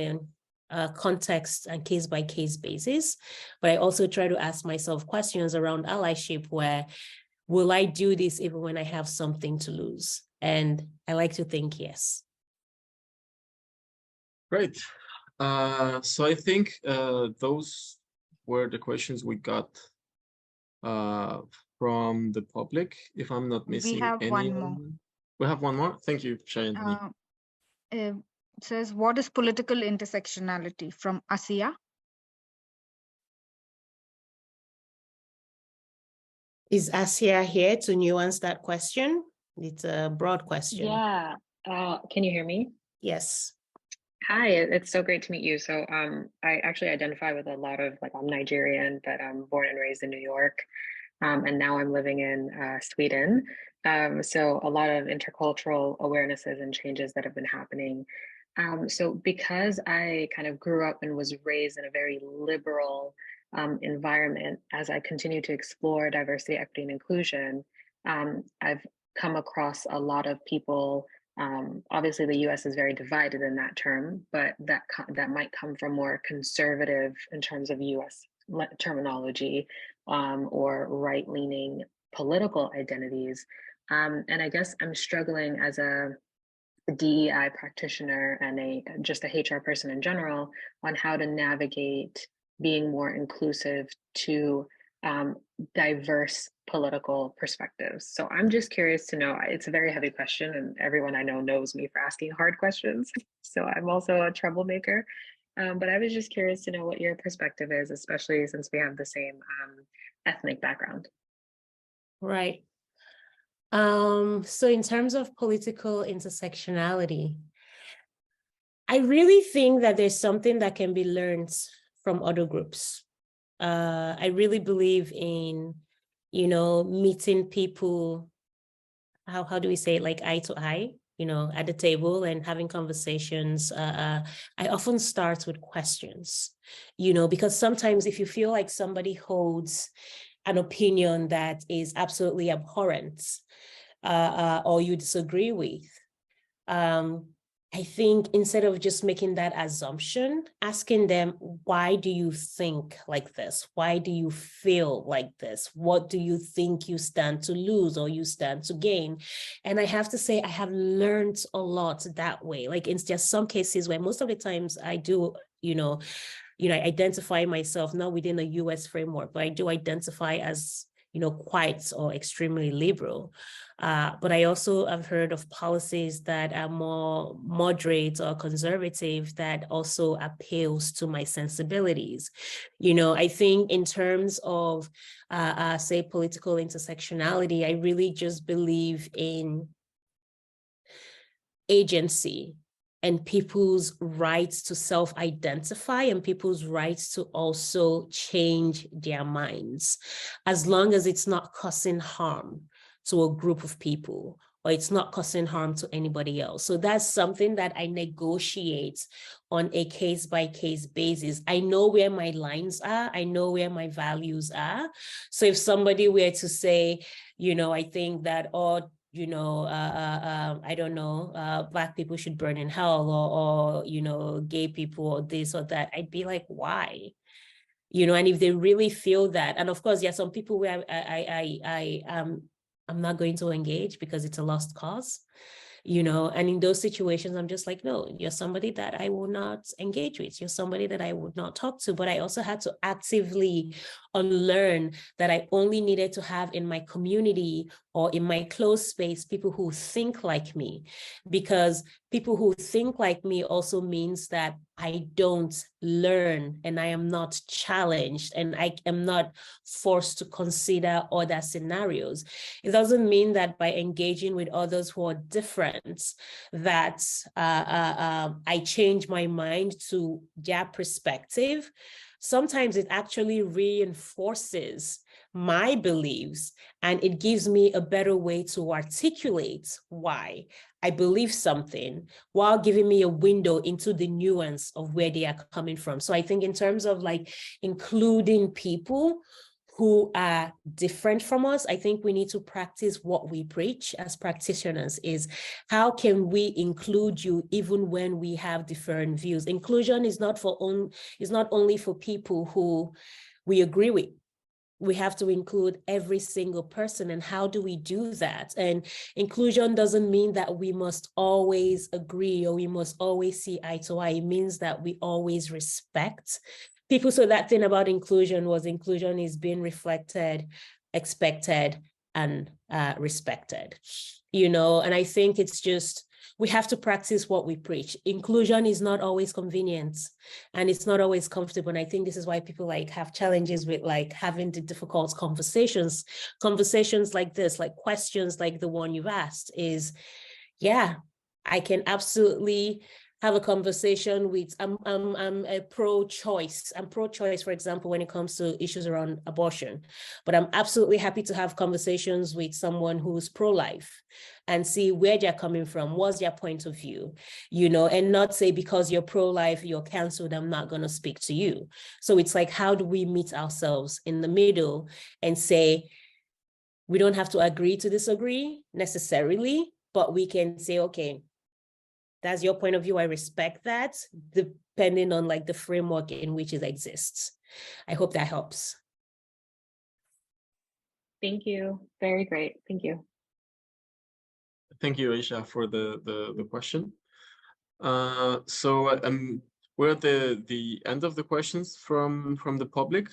a context and case-by-case basis, but I also try to ask myself questions around allyship where, will I do this even when I have something to lose? And I like to think yes. Great. So I think those were the questions we got from the public, if I'm not missing We have any. one more. We have one more. Thank you, Cheyenne. It says, what is political intersectionality, from Asiya? Is Asiya here to nuance that question? It's a broad question. Yeah. Can you hear me? Yes. Hi, it's so great to meet you. So I actually identify with a lot of, like, I'm Nigerian, but I'm born and raised in New York. And now I'm living in Sweden. So a lot of intercultural awarenesses and changes that have been happening. So because I kind of grew up and was raised in a very liberal environment, as I continue to explore diversity, equity, and inclusion, I've come across a lot of people. Obviously, the U.S. is very divided in that term, but that might come from more conservative in terms of U.S. terminology or right-leaning political identities. And I guess I'm struggling as a DEI practitioner and just a HR person in general on how to navigate being more inclusive to diverse political perspectives. So I'm just curious to know, it's a very heavy question and everyone I know knows me for asking hard questions. So I'm also a troublemaker, but I was just curious to know what your perspective is, especially since we have the same ethnic background. Right. So in terms of political intersectionality, I really think that there's something that can be learned from other groups. I really believe in, meeting people, how do we say it, like eye to eye, at the table and having conversations. I often start with questions, because sometimes if you feel like somebody holds an opinion that is absolutely abhorrent or you disagree with, I think instead of just making that assumption, asking them, why do you think like this? Why do you feel like this? What do you think you stand to lose or you stand to gain? And I have to say, I have learned a lot that way. Like, it's just some cases where most of the times I do, I identify myself not within a US framework, but I do identify as, quite or extremely liberal. But I also have heard of policies that are more moderate or conservative that also appeals to my sensibilities. I think in terms of, say, political intersectionality, I really just believe in agency and people's rights to self-identify and people's rights to also change their minds, as long as it's not causing harm to a group of people or it's not causing harm to anybody else. So that's something that I negotiate on a case-by-case basis. I know where my lines are. I know where my values are. So if somebody were to say, I think that, I don't know, Black people should burn in hell or gay people or this or that, I'd be like, why? And if they really feel that, and of course, some people where I'm not going to engage because it's a lost cause, and in those situations, I'm just like, no, you're somebody that I will not engage with. You're somebody that I would not talk to. But I also had to actively unlearn that I only needed to have in my community or in my close space people who think like me, because people who think like me also means that I don't learn and I am not challenged and I am not forced to consider other scenarios. It doesn't mean that by engaging with others who are different that I change my mind to their perspective. Sometimes it actually reinforces my beliefs, and it gives me a better way to articulate why I believe something, while giving me a window into the nuance of where they are coming from. So I think in terms of like including people who are different from us, I think we need to practice what we preach as practitioners, is how can we include you even when we have different views? Inclusion is not only for people who we agree with. We have to include every single person. And how do we do that? And inclusion doesn't mean that we must always agree or we must always see eye to eye. It means that we always respect people. So that thing about inclusion is being reflected, expected, and respected, you know. And I think it's just, we have to practice what we preach. Inclusion is not always convenient and it's not always comfortable. And I think this is why people like have challenges with like having the difficult conversations like this, like questions like the one you've asked is, yeah, I can absolutely have a conversation with, I'm a pro-choice. I'm pro-choice, for example, when it comes to issues around abortion, but I'm absolutely happy to have conversations with someone who's pro-life and see where they're coming from, what's their point of view, you know, and not say because you're pro-life, you're canceled, I'm not going to speak to you. So it's like, how do we meet ourselves in the middle and say, we don't have to agree to disagree necessarily, but we can say, okay, that's your point of view. I respect that, depending on like the framework in which it exists. I hope that helps. Thank you. Very great. Thank you. Thank you, Aisha, for the question. So we're at the end of the questions from the public.